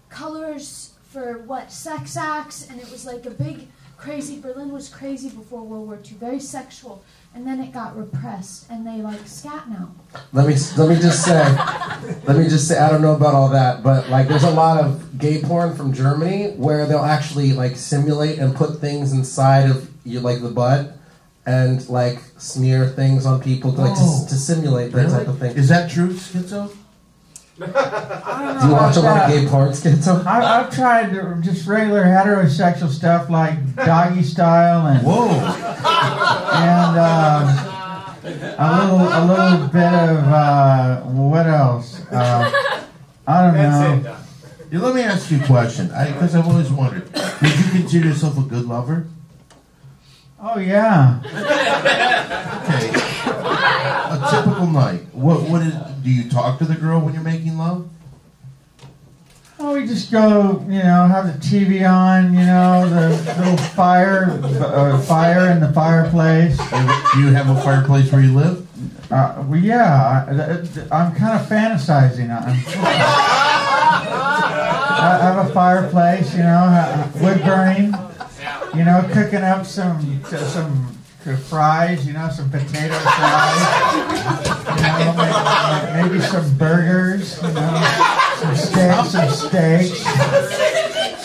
colors for sex acts, and it was like a big, crazy, Berlin was crazy before World War II, very sexual, and then it got repressed, and they scat now. Let me just say, I don't know about all that, but there's a lot of gay porn from Germany where they'll actually simulate and put things inside of you, the butt, and smear things on people to simulate that type of thing. Is that true, Schizo? Do you watch a lot of gay porn, Schizo? I've tried just regular heterosexual stuff like doggy style and a little bit of what else? I don't know. Yeah, let me ask you a question, because I've always wondered. Would you consider yourself a good lover? Oh yeah. Okay. A typical typical night. What is? Do you talk to the girl when you're making love? Oh, we just go, have the TV on, the little fire in the fireplace. Do you have a fireplace where you live? Well, yeah, I'm kind of fantasizing. I have a fireplace, wood burning, cooking up some fries, some potato fries, maybe some burgers, some steaks,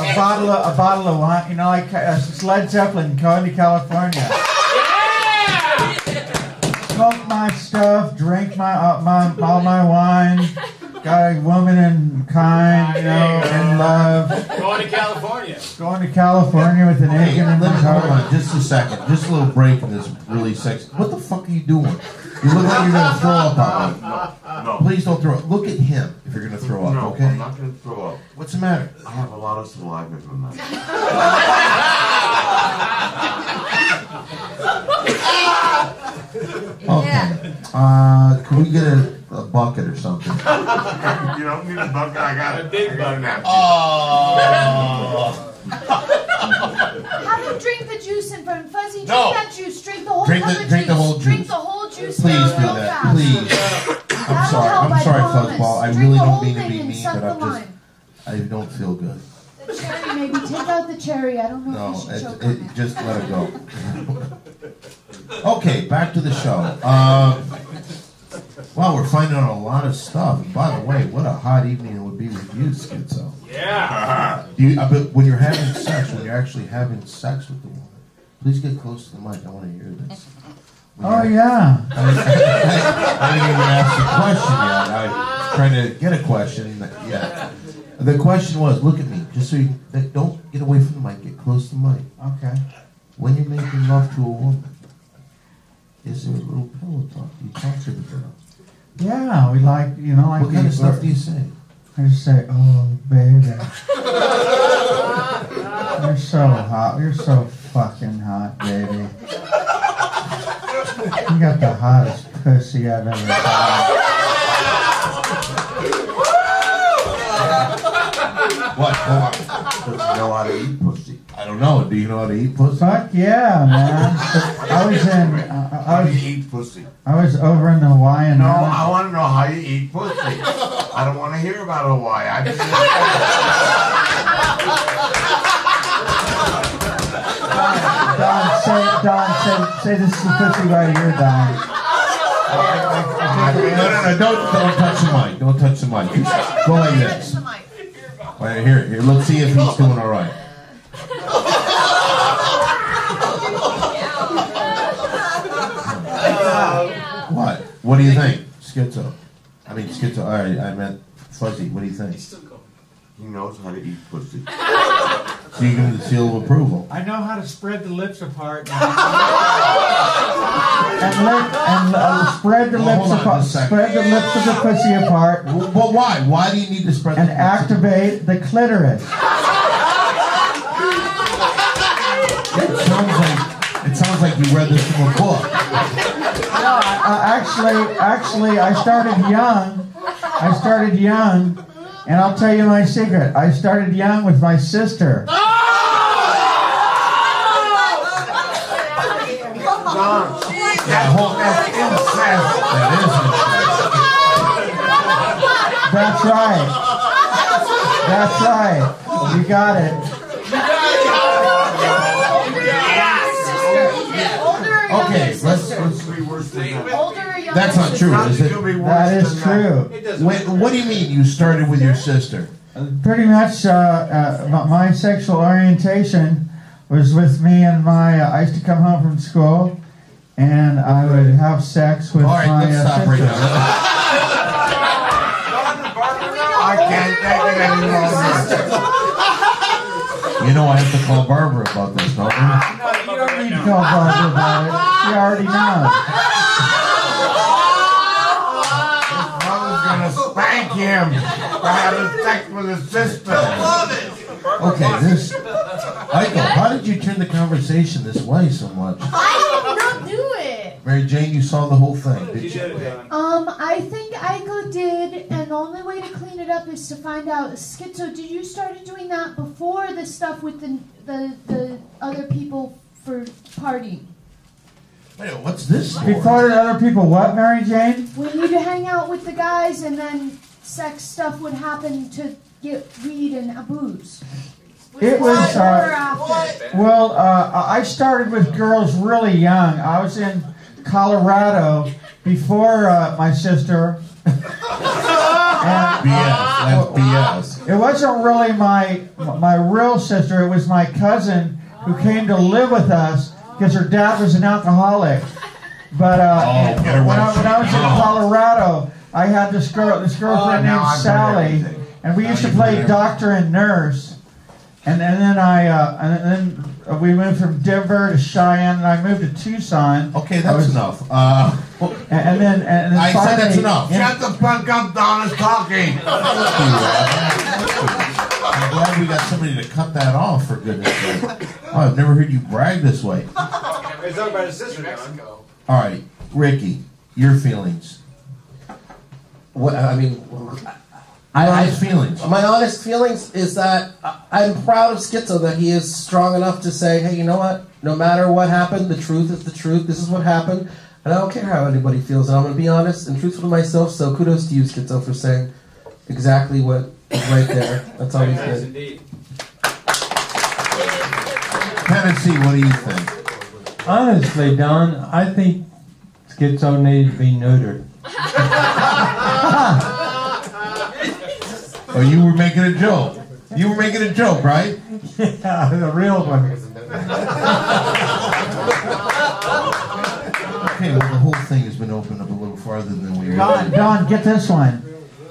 a bottle of wine, like Led Zeppelin, going to California. Smoke my stuff, drink all my wine. Got a woman in kind, in love. Going to California. Going to California with an egg in my heart. Hold on, just a second. Just a little break in this really sexy. What the fuck are you doing? You look like you're gonna throw up on me. No. Please don't throw up. Look at him if you're gonna throw up, okay? I'm not gonna throw up. What's the matter? I have a lot of saliva from that. Okay. Can we get a bucket or something? You don't need a bucket. I got a big bucket. Oh. Have him drink the juice and from Fuzzy, drink No. that juice. Drink the whole Drink cup the- of drink the juice. whole Drink juice. the whole juice. Please down do real that. fast. Please. I'm sorry. help, I'm I sorry, promise. Fuzzball. I Drink really the don't whole mean to thing be and mean, suck but the I'm just. lime. I don't feel good. The cherry, maybe. Take out the cherry. I don't know No, if you should choke on it. just let it go. Okay, back to the show. Wow, we're finding out a lot of stuff. And by the way, what a hot evening it would be with you, Schizo. Yeah. But when you're having sex, when you're actually having sex with the woman, please get close to the mic. I want to hear this. Oh, yeah. I didn't even ask the question yet. I'm trying to get a question. Yeah. The question was, look at me, just so you don't get away from the mic. Get close to the mic. Okay. When you're making love to a woman, is there a little pillow talk? Do you talk to the girl? Yeah, we like, like. What kind of stuff do you say? I just say, oh, baby. You're so hot. You're so fucking hot, baby. You got the hottest pussy I've ever had. What? Hold on. Does he know how to eat pussy? I don't know. Do you know how to eat pussy? Fuck yeah, man. I was in. How do you eat pussy? I was over in the Hawaiian. No, I want to know how you eat pussy. I don't want to hear about Hawaii. I just Don, say this is the pussy right here, Don. No, don't touch the mic. Don't touch the mic. Go like this. Wait, here. Let's see if he's doing all right. What? What do you think, Schizo? Schizo. All right, I meant Fuzzy. What do you think? He knows how to eat pussy. So you give him the seal of approval. I know how to spread the lips apart. And spread the lips apart. Spread the lips of the pussy apart. But why? Why do you need to spread? And activate the clitoris. It sounds like you read this from a book. No, actually, I started young, and I'll tell you my secret. I started young with my sister. That's right. That's right. You got it. Okay, let's that's not true, is it? That is true. What do you mean you started with your sister? Pretty much, my sexual orientation was with me and I used to come home from school, and I would have sex with my let's stop sister. right now. I can't take it anymore. You know I have to call Barbara about this, don't you? No, you don't need to call Barbara about it. She already knows. Mother's gonna spank him for having sex with his sister. Okay, Aiko, how did you turn the conversation this way so much? I did not do it. Mary Jane, you saw the whole thing, did you? I think Aiko did, and the only way to clean it up is to find out. Schizo, did you started doing that before the stuff with the other people for partying? Wait, what's this for? Before the other people, what, Mary Jane? When you'd hang out with the guys, and then sex stuff would happen to get weed and booze. It was, Well, I started with girls really young. I was in Colorado before my sister. That's BS. It wasn't really my real sister. It was my cousin who came to live with us because her dad was an alcoholic. But when I was in Colorado, I had this girlfriend named Sally, and we used to play doctor and nurse. And then we moved from Denver to Cheyenne, and I moved to Tucson. Okay, that's enough. And then I said that's enough. Shut the fuck up, Don is talking. I'm glad we got somebody to cut that off, for goodness sake. Oh, I've never heard you brag this way. It's talking about his sister, Mexico. All right, Ricky, your feelings. What I mean, feelings. My honest feelings is that I'm proud of Schizo that he is strong enough to say, hey, you know what? No matter what happened, the truth is the truth. This is what happened, and I don't care how anybody feels. And I'm going to be honest and truthful to myself. So kudos to you, Schizo, for saying exactly what is right there. That's always good. Indeed. Tennessee, what do you think? Honestly, Don, I think Schizo needed to be neutered. Oh, you were making a joke. You were making a joke, right? Yeah, the real one. Okay, well, the whole thing has been opened up a little farther than we were. Don, get this one.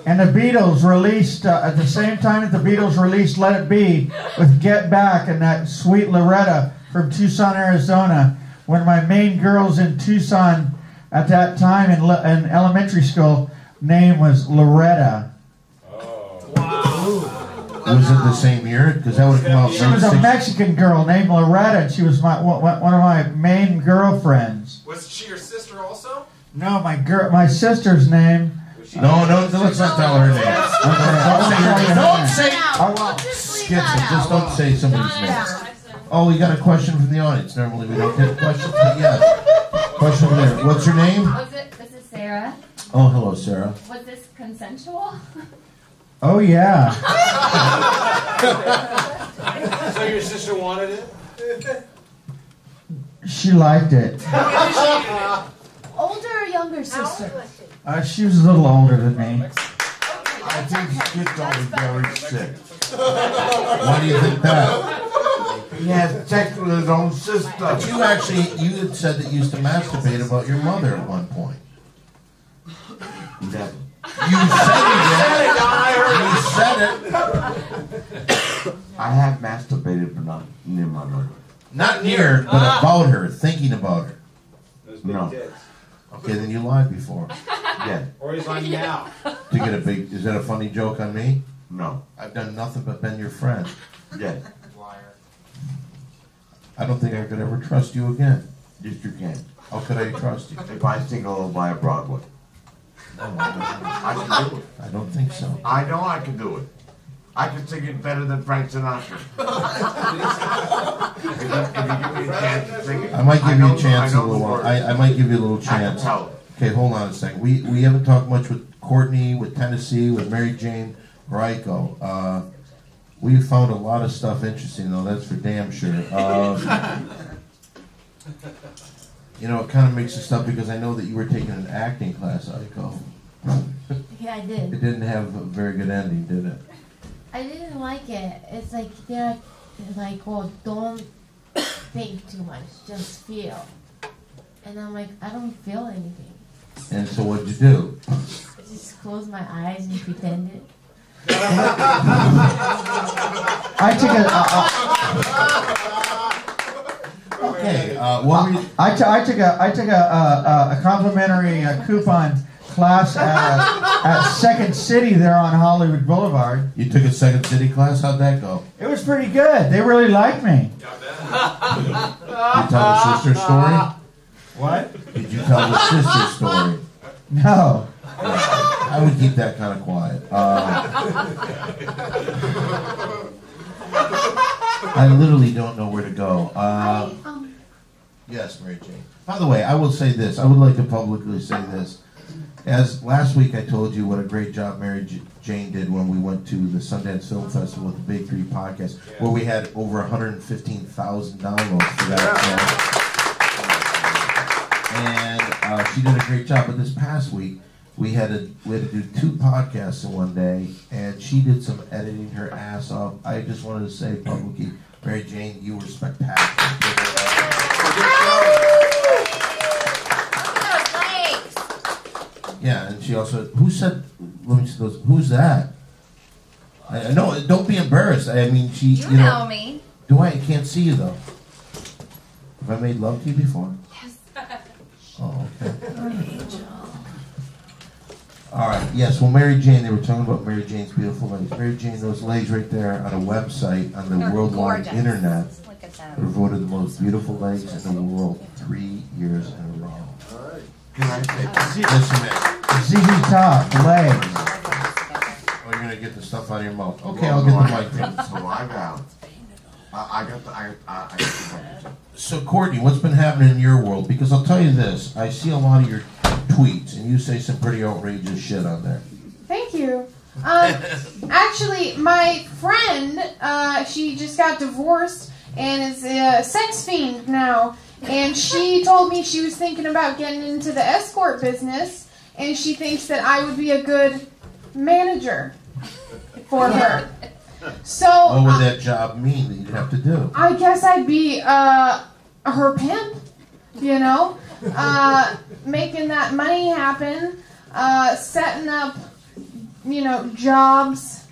And the Beatles released, at the same time that the Beatles released Let It Be with Get Back and that sweet Loretta from Tucson, Arizona, one of my main girls in Tucson at that time in elementary school, name was Loretta. Was it the same year? Because that would have come out. She was a Mexican girl named Loretta, and she was one of my main girlfriends. Was she your sister also? No, my sister's name. No, let's not tell her name. Don't say. Schizo, just don't say somebody's name. Oh, we got a question from the audience. Normally we don't take questions, but yeah. Question from there. What's your name? This is Sarah. Oh, hello, Sarah. Was this consensual? Oh, yeah. So your sister wanted it? She liked it. older or younger sister? She was a little older than me. I think Schizo is very sick. Why do you think that? He has sex with his own sister. But you had said that you used to masturbate about your mother at one point. Never. You said it. You said it. I have masturbated, but not near my mother. Not near, but about her, thinking about her. No. Okay, then you lied before. Yeah. Or he's lying now. To get a big, is that a funny joke on me? No. I've done nothing but been your friend. Yeah. I don't think I could ever trust you again. Yes, you can. How could I trust you? If I sing a lullaby at Broadway. No, I can do it. I don't think so. I know I can do it. I can sing it better than Frank Sinatra. if you give me a chance to sing it. I might give you a chance I a little while. I might give you a little chance. I can tell. Okay, hold on a second. We haven't talked much with Kortney, with Tennessee, with Mary Jane, or Aiko. We found a lot of stuff interesting, though. That's for damn sure. You know, it kind of makes us stop because I know that you were taking an acting class, Aiko. Yeah, I did. It didn't have a very good ending, did it? I didn't like it. It's like they're like, oh, don't think too much, just feel. And I'm like, I don't feel anything. And so what'd you do? I just close my eyes and pretend it. I took Okay. I took a complimentary coupon class at Second City there on Hollywood Boulevard. You took a Second City class? How'd that go? It was pretty good. They really liked me. You tell the sister story? What? Did you tell the sister story? No. I would keep that kind of quiet. I literally don't know where to go. Yes, Mary Jane. By the way, I will say this. I would like to publicly say this. As last week I told you what a great job Mary Jane did when we went to the Sundance Film Festival with the Big Three podcast, where we had over 115,000 downloads for that. And she did a great job. But this past week, we had to do 2 podcasts in one day, and she did some editing her ass off. I just wanted to say publicly, Mary Jane, you were spectacular. Yeah, and she also, who said, let me see those, who's that? I know, don't be embarrassed. I mean, she, You know me. Do I? I can't see you, though. Have I made love to you before? Yes. Oh, okay. All right, yes, well, Mary Jane, they were talking about Mary Jane's beautiful legs. Mary Jane, those legs right there on a website on the They're worldwide gorgeous. internet Look at them. were voted the most beautiful legs in the world 3 years in a row. All right. Can I say? Listen, man. ZZ Top, legs. Oh, you're gonna get the stuff out of your mouth. Okay, I'll get the mic then. So lie down. I got the mic. So, Kortney, what's been happening in your world? Because I'll tell you this, I see a lot of your tweets, and you say some pretty outrageous shit on there. Thank you. Actually, my friend, she just got divorced and is a sex fiend now. And she told me she was thinking about getting into the escort business, and she thinks that I would be a good manager for her. So What would that job mean that you'd have to do? I guess I'd be her pimp, you know, making that money happen, setting up, you know, jobs,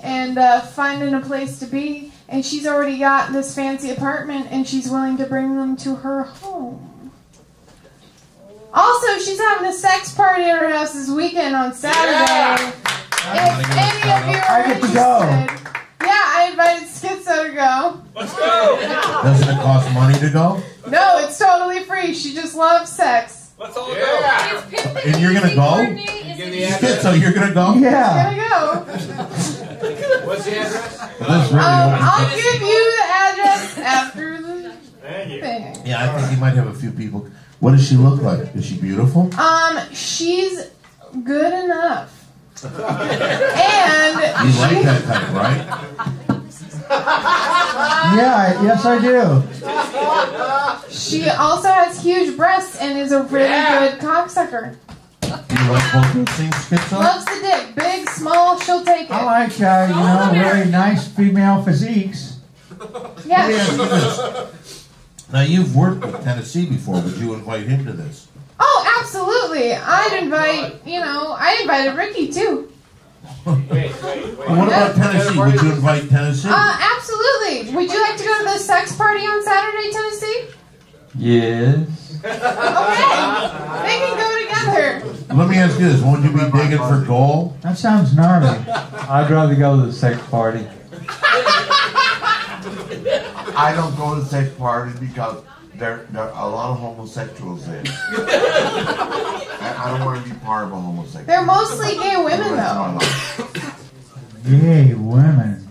and finding a place to be. And she's already got this fancy apartment, and she's willing to bring them to her home. Also, she's having a sex party at her house this weekend on Saturday. If any of you are interested. Yeah, I invited Schizo to go. Let's go! Doesn't it cost money to go? No, it's totally free. She just loves sex. Let's all go. And you're gonna go? So you're gonna go? Yeah. Gonna go. What's the address? I'll give you the address after the thing. Yeah, I think you might have a few people. What does she look like? Is she beautiful? She's good enough. And You like that type, right? Yeah, yes I do. she also has huge breasts and is a really good cocksucker. Do you like both those things, Schizo? Loves the dick. Big, small, she'll take it. I like, very nice female physiques. Yeah. Let me ask you this. Now, you've worked with Tennessee before. Would you invite him to this? Oh, absolutely. I'd invited Ricky too. Wait. What about Tennessee? Would you invite Tennessee? Absolutely. Would you like to go to the sex party on Saturday, Tennessee? Yes. Okay. They can go together. Let me ask you this. Won't you be digging for gold? That sounds gnarly. I'd rather go to the sex party. I don't go to sex parties because there are a lot of homosexuals there. I don't want to be part of a homosexual. They're mostly gay women, though. Gay women.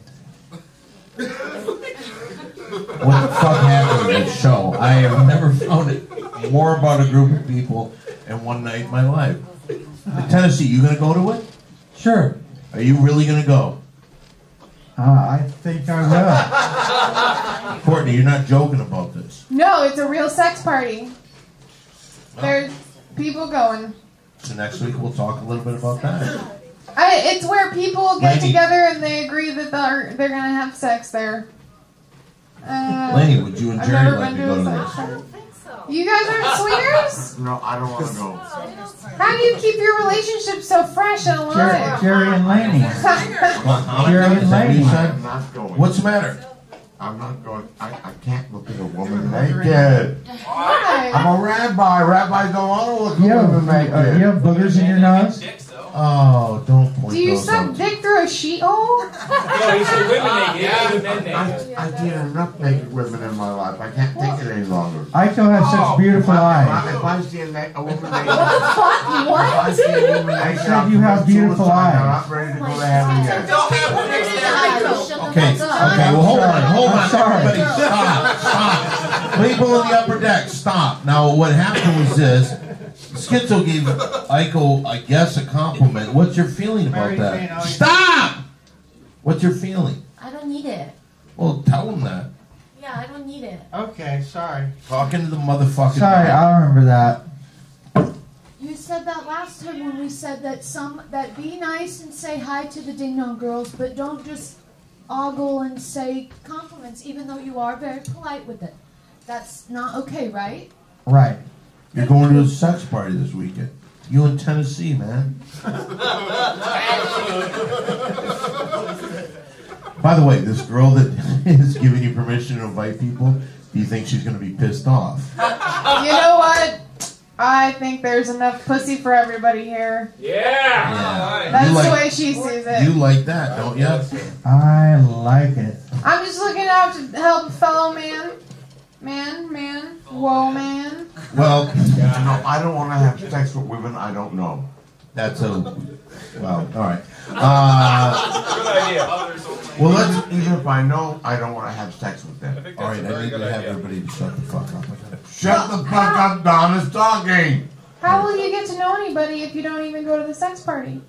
What the fuck happened to this show? I have never found it more about a group of people in one night in my life. Tennessee, you gonna go to it? Sure. Are you really gonna go? I think I will. Kortney, you're not joking about this. No, it's a real sex party. There's people going. So next week we'll talk a little bit about that. It's where people get Laney. together and they agree that they're gonna have sex there. Laney, would you and I've Jerry never like been to go to a this? sex party. You guys aren't swingers? No, I don't want to go. How do you keep your relationship so fresh and alive? Jerry and Laney. Jerry and Is that what you Laney. said? I'm not going. What's the matter? I'm not going. I can't look at a woman naked. Why? I'm a rabbi. Rabbis don't want to look at You a woman have naked. boogers in your nose? Oh, don't point Do you those suck out. dick through a sheet hole? No, he said women naked, even men naked. I did enough naked women in my life. I can't take it any longer. Aiko has such beautiful eyes. If I see a woman naked, What the fuck? if What? I see a woman naked, I said you have beautiful eyes. I'm not ready to go to heaven yet. Okay, well, hold on, I'm sorry. everybody, stop. People in the upper deck, stop. Now, what happened was this. Schizo gave Aiko, I guess, a compliment. What's your feeling about that? Stop! What's your feeling? I don't need it. Well, tell him that. Yeah, I don't need it. Okay, sorry. Talking to the motherfucking Sorry, mic. I remember that. You said that last time when we said that be nice and say hi to the Ding Dong Girls, but don't just ogle and say compliments, even though you are very polite with it. That's not okay, right? Right. You're going to a sex party this weekend. You in Tennessee, man. By the way, this girl that is giving you permission to invite people, do you think she's going to be pissed off? You know what? I think there's enough pussy for everybody here. Yeah. That's You like- the way she sees it. You like that, don't you? I like it. I'm just looking out to help a fellow man. Man. Whoa, man. Well, No, I don't want to have sex with women I don't know. that's a... Well, all right. Good idea. Well, let's... Even if I know, I don't want to have sex with them. All right, I need to have everybody to shut the fuck up. Shut the fuck up, Don is talking. How will you get to know anybody if you don't even go to the sex party?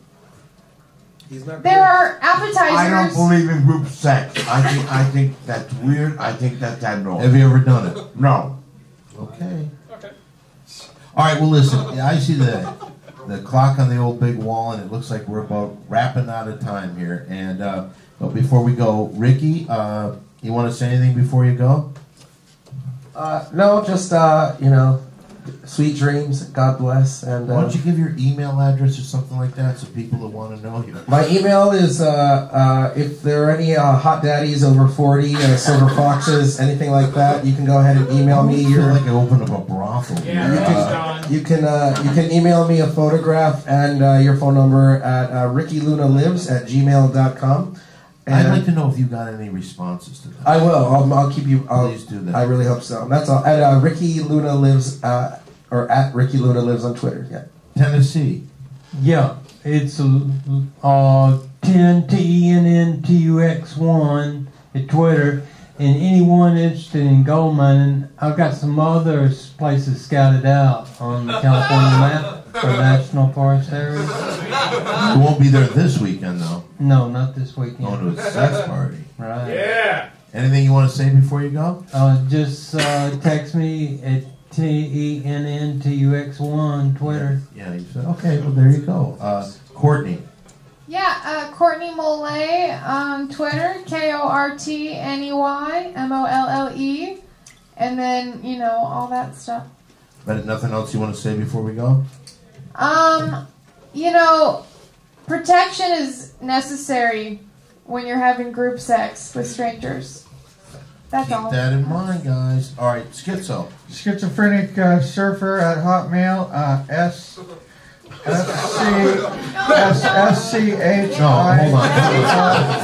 He's not There are appetizers. I don't believe in group sex. I think that's weird. I think that's abnormal. Have you ever done it? No. Okay. All right, well, listen. I see the clock on the old big wall, and it looks like we're about wrapping out of time here. And but before we go, Ricky, you want to say anything before you go? No, just sweet dreams. God bless. And Why don't you give your email address or something like that, so people that want to know you? my email is if there are any hot daddies over 40, silver foxes, anything like that, you can go ahead and email me. I feel like I opened up a brothel. You can email me a photograph and your phone number at rickylunalives@gmail.com. I'd like to know if you got any responses to that. I will. I'll keep you. Please do that. I really hope so. That's all. At Ricky Luna Lives, or at Ricky Luna Lives on Twitter. Yeah. Tennessee. Yeah, it's 10TENNTUX1 at Twitter. And anyone interested in gold mining, I've got some other places scouted out on the California map for national forest areas. You won't be there this weekend, though. No, not this weekend. Going to a sex party. Right. Yeah. Anything you want to say before you go? Just text me at TENNTUX1 Twitter. Yeah, you said, okay, well, there you go. Kortney. Yeah, Kortney Mollè on Twitter, KORTNEYMOLLE, and then all that stuff. But nothing else you want to say before we go? Protection is necessary when you're having group sex with strangers. That's all. Keep that in mind, guys. All right, Schizo. Schizophrenic surfer at Hotmail. SCHI. No, hold on.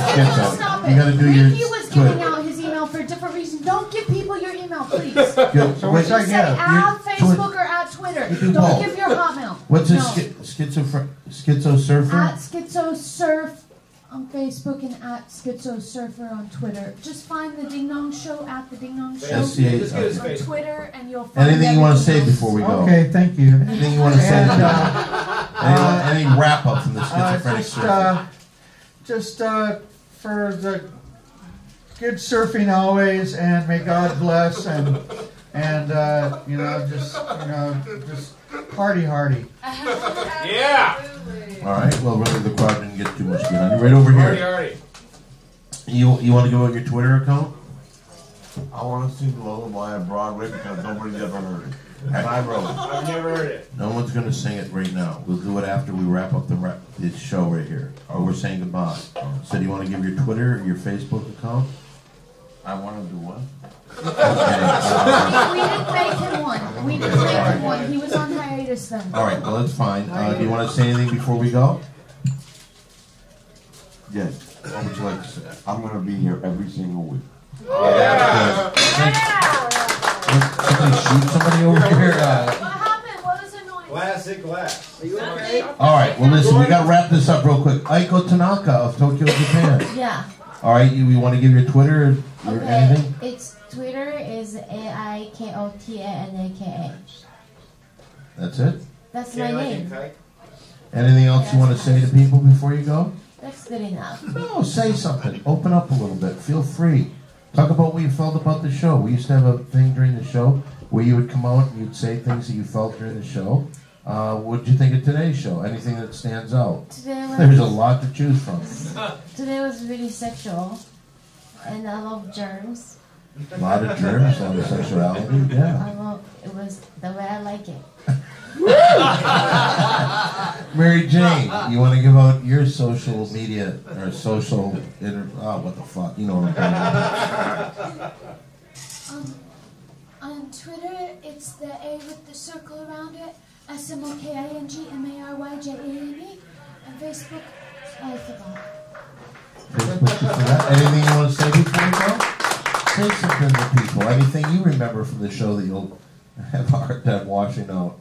Schizo. You got to do your Ricky was giving Twitter. out his email for a different reason. Don't give people your email, please. Good. So what's I Say get? at Facebook or at Twitter. You do Don't both. give your Hotmail. What's No. a schizo surfer? At Schizo Surf on Facebook and at Schizo Surfer on Twitter. Just find the Ding Dong Show at the Ding Dong Show SCH. on Twitter, and you'll find Anything you want to say everything before we go? Okay, thank you. Anything you want to say? And, any wrap up from the schizophrenic surfer? just for the good surfing always, and may God bless, and just party hardy. Yeah. All right. Well, really, the crowd didn't get too much behind you. Right over here. Already. You want to go out your Twitter account? I want to sing Lullaby on Broadway because nobody's ever heard it. And I wrote it. I've never heard it. No one's going to sing it right now. We'll do it after we wrap up this show right here. Or we're saying goodbye. So do you want to give your Twitter or your Facebook account? I want to do what? we didn't make him one. We didn't make him one. He was on hiatus then. All right. Well, that's fine. Do you want to say anything before we go? Yes. What would you like to say? I'm going to be here every single week. Yeah. Somebody shoot somebody over here. What happened? What was the noise? Classic glass. Are you okay? All right. Well, listen. We got to wrap this up real quick. Aiko Tanaka of Tokyo, Japan. Yeah. All right. You want to give your Twitter or anything? It's Twitter is AIKOTANAKA. That's it. That's my name. Anything else you want to say to people before you go? That's good enough. No, say something. Open up a little bit. Feel free. Talk about what you felt about the show. We used to have a thing during the show where you would come out and you'd say things that you felt during the show. What did you think of today's show? Anything that stands out? There's a lot to choose from. Today was really sexual, and I love germs. A lot of germs, a lot of sexuality. Yeah. It was the way I like it. Mary Jane, you want to give out your social media or social what the fuck? You know what I'm talking about. On Twitter, it's the A with the circle around it, SMOKINGMARYJANE, and Facebook, I forgot. Facebook, you forgot? Anything you want to say before you go? Say something to people. Anything you remember from the show that you'll have a hard time washing out.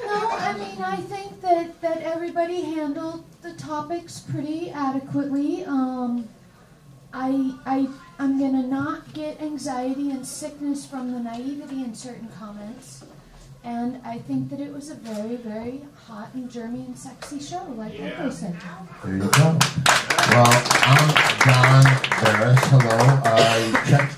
No, I mean, I think that everybody handled the topics pretty adequately. I'm gonna not get anxiety and sickness from the naivety in certain comments. And I think that it was a very, very hot and germy and sexy show, like Aiko said. There you go. Well, I'm Don Barris. Hello. I checked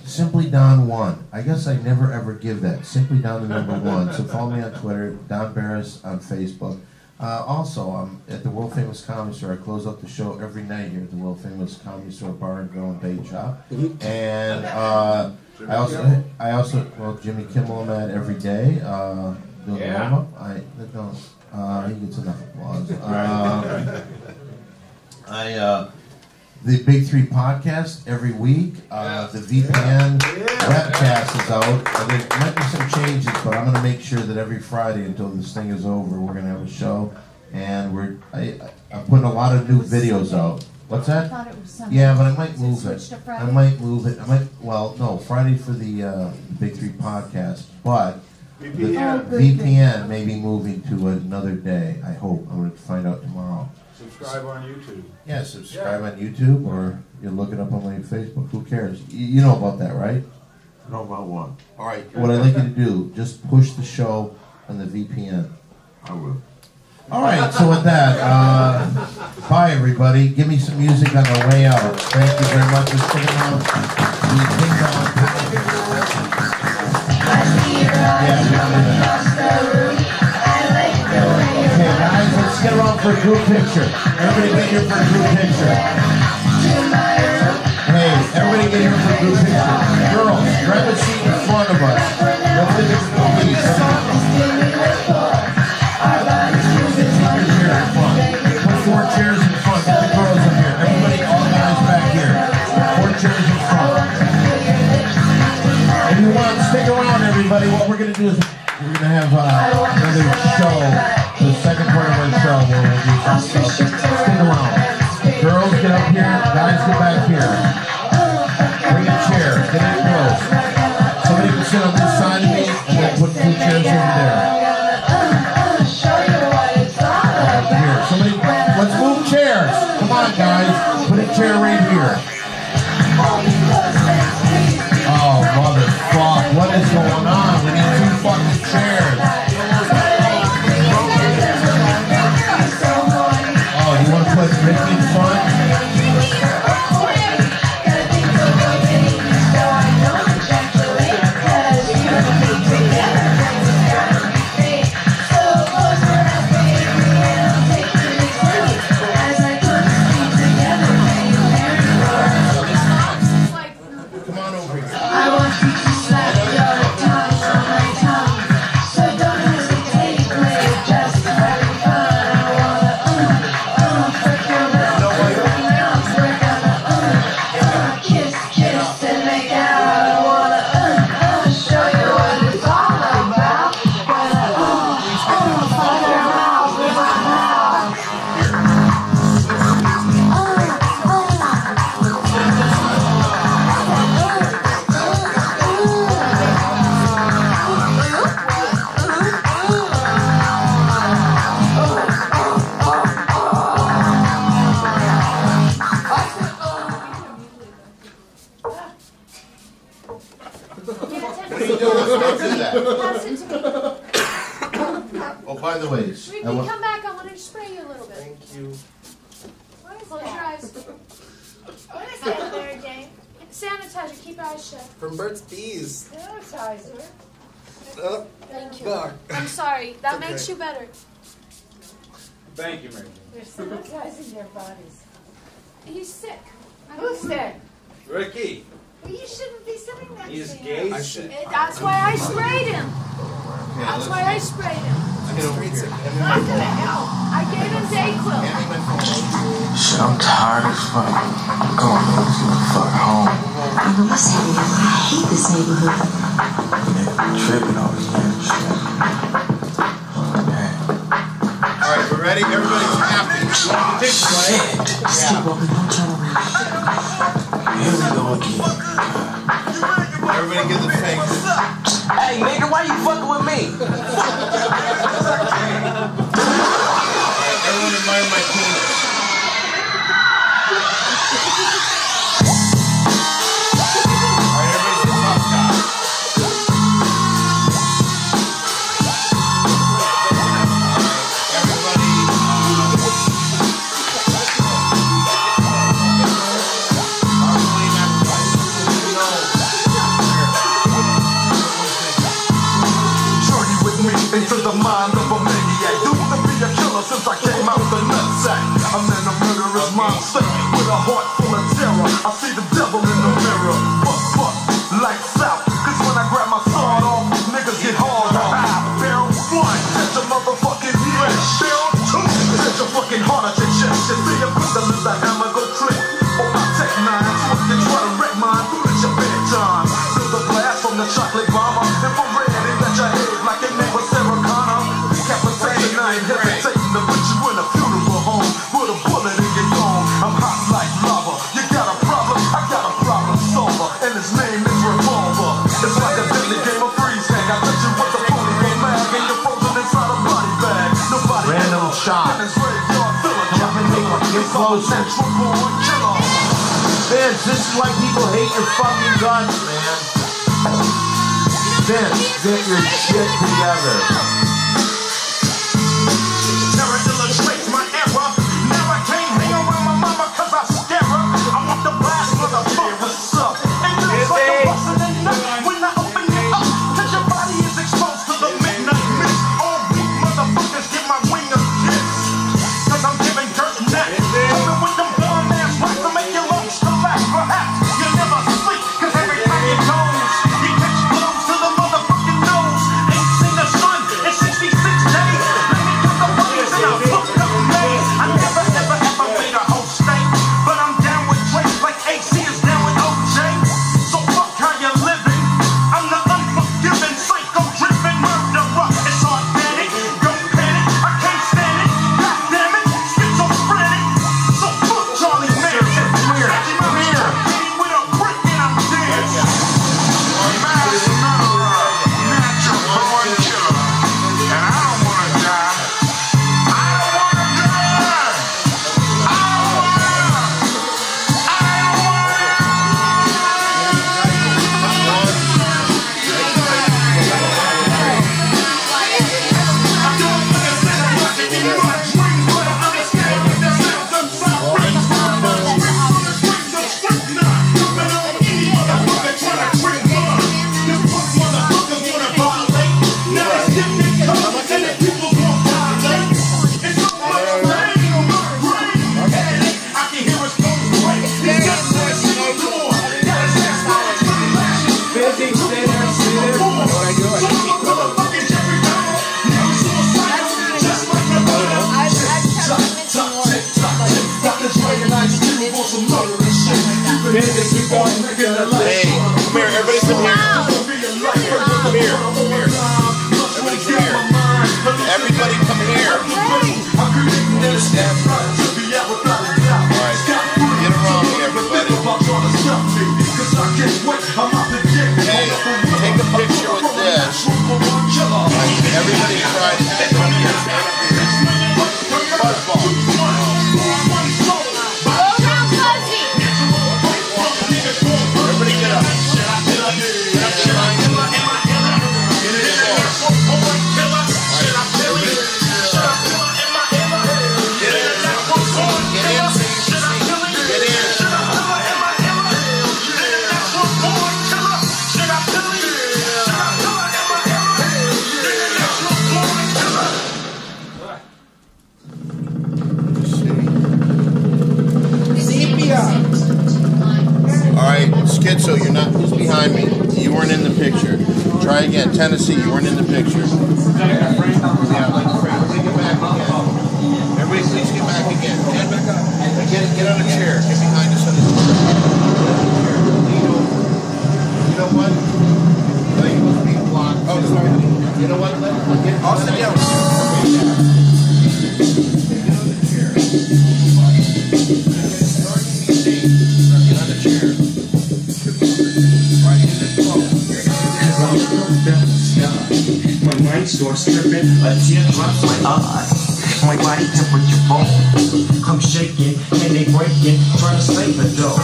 Simply Don 1. I guess I never ever give that. Simply Don the number 1. So follow me on Twitter, Don Barris on Facebook. Also, I'm at the World Famous Comedy Store. I close up the show every night here at the World Famous Comedy Store Bar and Grill and Bait Shop. And I also, Jimmy Kimmel I'm at every day. Doing the warm-up. He gets enough applause. The Big Three podcast every week. The VPN webcast is out. There might be some changes, but I'm going to make sure that every Friday until this thing is over, we're going to have a show. And I'm putting a lot of new videos out. What's that? I thought it was Sunday. Yeah, but I might move So it. switch to Friday? I might move it. Friday for the Big Three podcast, but the VPN may be moving to another day. I hope. I'm going to find out tomorrow. Subscribe on YouTube. Yeah, subscribe on YouTube, or you look it up on my Facebook. Who cares? You know about that, right? No, about what? All right. What I'd like you to do, just push the show on the VPN. I will. All right. So with that, bye everybody. Give me some music on the way out. Thank you very much for sticking around. Okay, guys, let's get around for a group picture. Everybody get here for a group picture. Hey, everybody get here for a group picture. Girls, grab a seat in front of us. Let's look at the police. Here in front. Put 4 chairs in front. Get the girls in here. Everybody, all guys back here. 4 chairs in front. If you want to stick around, everybody, what we're going to do is we're going to have another show, the second part of our show where we'll do some stuff. Stick around. Girls, get up here. Guys, get back here. Bring a chair. Get in close. Somebody can sit on this side of me and then put 2 chairs over there. Here. Somebody, let's move chairs. Come on, guys. Put a chair right here. Oh, motherfuck. What is going on? We need 2 fucking chairs. Oh, you want to put Ricky in front? Oh, by the way, Ricky, come back. I wanted to spray you a little bit. Thank you. What is Close your eyes. What is that there, Jane? Sanitizer. Keep your eyes shut. From Burt's Bees. Sanitizer. Thank you. Bar. I'm sorry. That Okay. makes you better. Thank you, Mary. They're sanitizing their bodies. He's sick. Who's sick? Ricky. Well, you shouldn't be sitting next He's to gay him. sick. That's why I sprayed him. That's why I sprayed him. Get over here. Not gonna help. I gave him Dayquil. Shit, I'm tired as fuck. Come on, man, let's get the fuck home. I must have you. I hate this neighborhood. Nigga, tripping over here and shit. Man. All right, we're ready. Everybody's happy. Shit. Just keep walking. Don't turn around. Here we go again. Everybody give the face. Hey, nigga, why you fucking with me? Everyone admire my penis. Into the mind of a maniac, doomed to be a killer since I came out the nutsack. I'm in a murderous mindset with a heart full of terror. I see the devil in the mirror. Fuck, lights out. Cause when I grab my sword, all these niggas get hard on. Barrel one, catch a motherfucking head. Barrel two, catch a fucking heart at your chest. You see a pistol is a hammer, go click. On my tech nine, so if you try to wreck mine, do it your bedtime. Feel the blast from the chocolate bomber. Infrared, it got your head like your name was Sarah Connor. Decapitated, I ain't hesitating to put you in a funeral home with a bullet in your dome. I'm hot like lava. You got a problem? I got a problem solver, and his name is Revolver. It's like a deadly game of freeze tag. I touch you with a phony game mag, and you're frozen inside a body bag. Nobody Random shot. Get closer. Vince, this is why people hate your fucking guns, man. Vince, get your shit together. Terror illustrates my error. Now I can't hang around my mama cause I scare her. I want the blast, motherfucker, what's up? And it's like a bustin' in nut when I open it up. Cause your body is exposed to the midnight mist. All weak motherfuckers get my wing of kiss. Cause I'm giving dirt next. Coming with them dumb ass rocks to make your lungs collapse. Perhaps you'll never sleep cause every time you doze, you catch blows to the motherfucking nose. Ain't seen the sun in 66 days. Let me cut the buttons and I'll fuck up names. I never ever made a whole state, but I'm down with Drake like AC is down with OJ. So fuck how you living. I'm the unforgiving, psycho-driven murderer. It's organic, don't panic, I can't stand it. God damn it, schizophrenic. So fuck Charlie Manson. Come here. With a brick and I'm dead. Mass murderer, natural born killer, and I don't wanna die. I don't wanna die. Hey, come here, everybody come here. Come here, come here. Everybody come here. Everybody come here. Alright, get around me, everybody. Hey, take a picture with this. Everybody try to come here. Fuzzball. Everybody get up. Get up behind you. Get in there. Try again. Tennessee, you weren't in the picture. Yeah, like Frank. Bring it back again. Everybody, please get back again. Get back up. Get on a chair. Get behind us on this chair. Lean over. You know what? Like it was being blocked. Oh, sorry. You know what? Get on the chair. Get on the chair. Get on the chair. My mind starts tripping, a tear drops my eye. My body temperature falls. I'm shaking, and they breaking, trying to save the dough.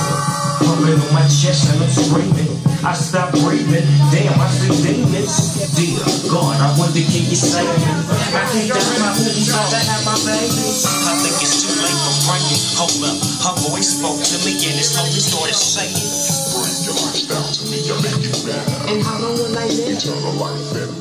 Pumping on my chest and I'm screaming. I stop breathing, damn, I see demons. Dear God, I wonder can you save me? I can't die my hoodies, I have my babies. I think it's too late for praying. Hold up, her voice spoke to me and it slowly started saying, bring your lifestyle to me, I'll make you better. And how long will I live? Eternal life and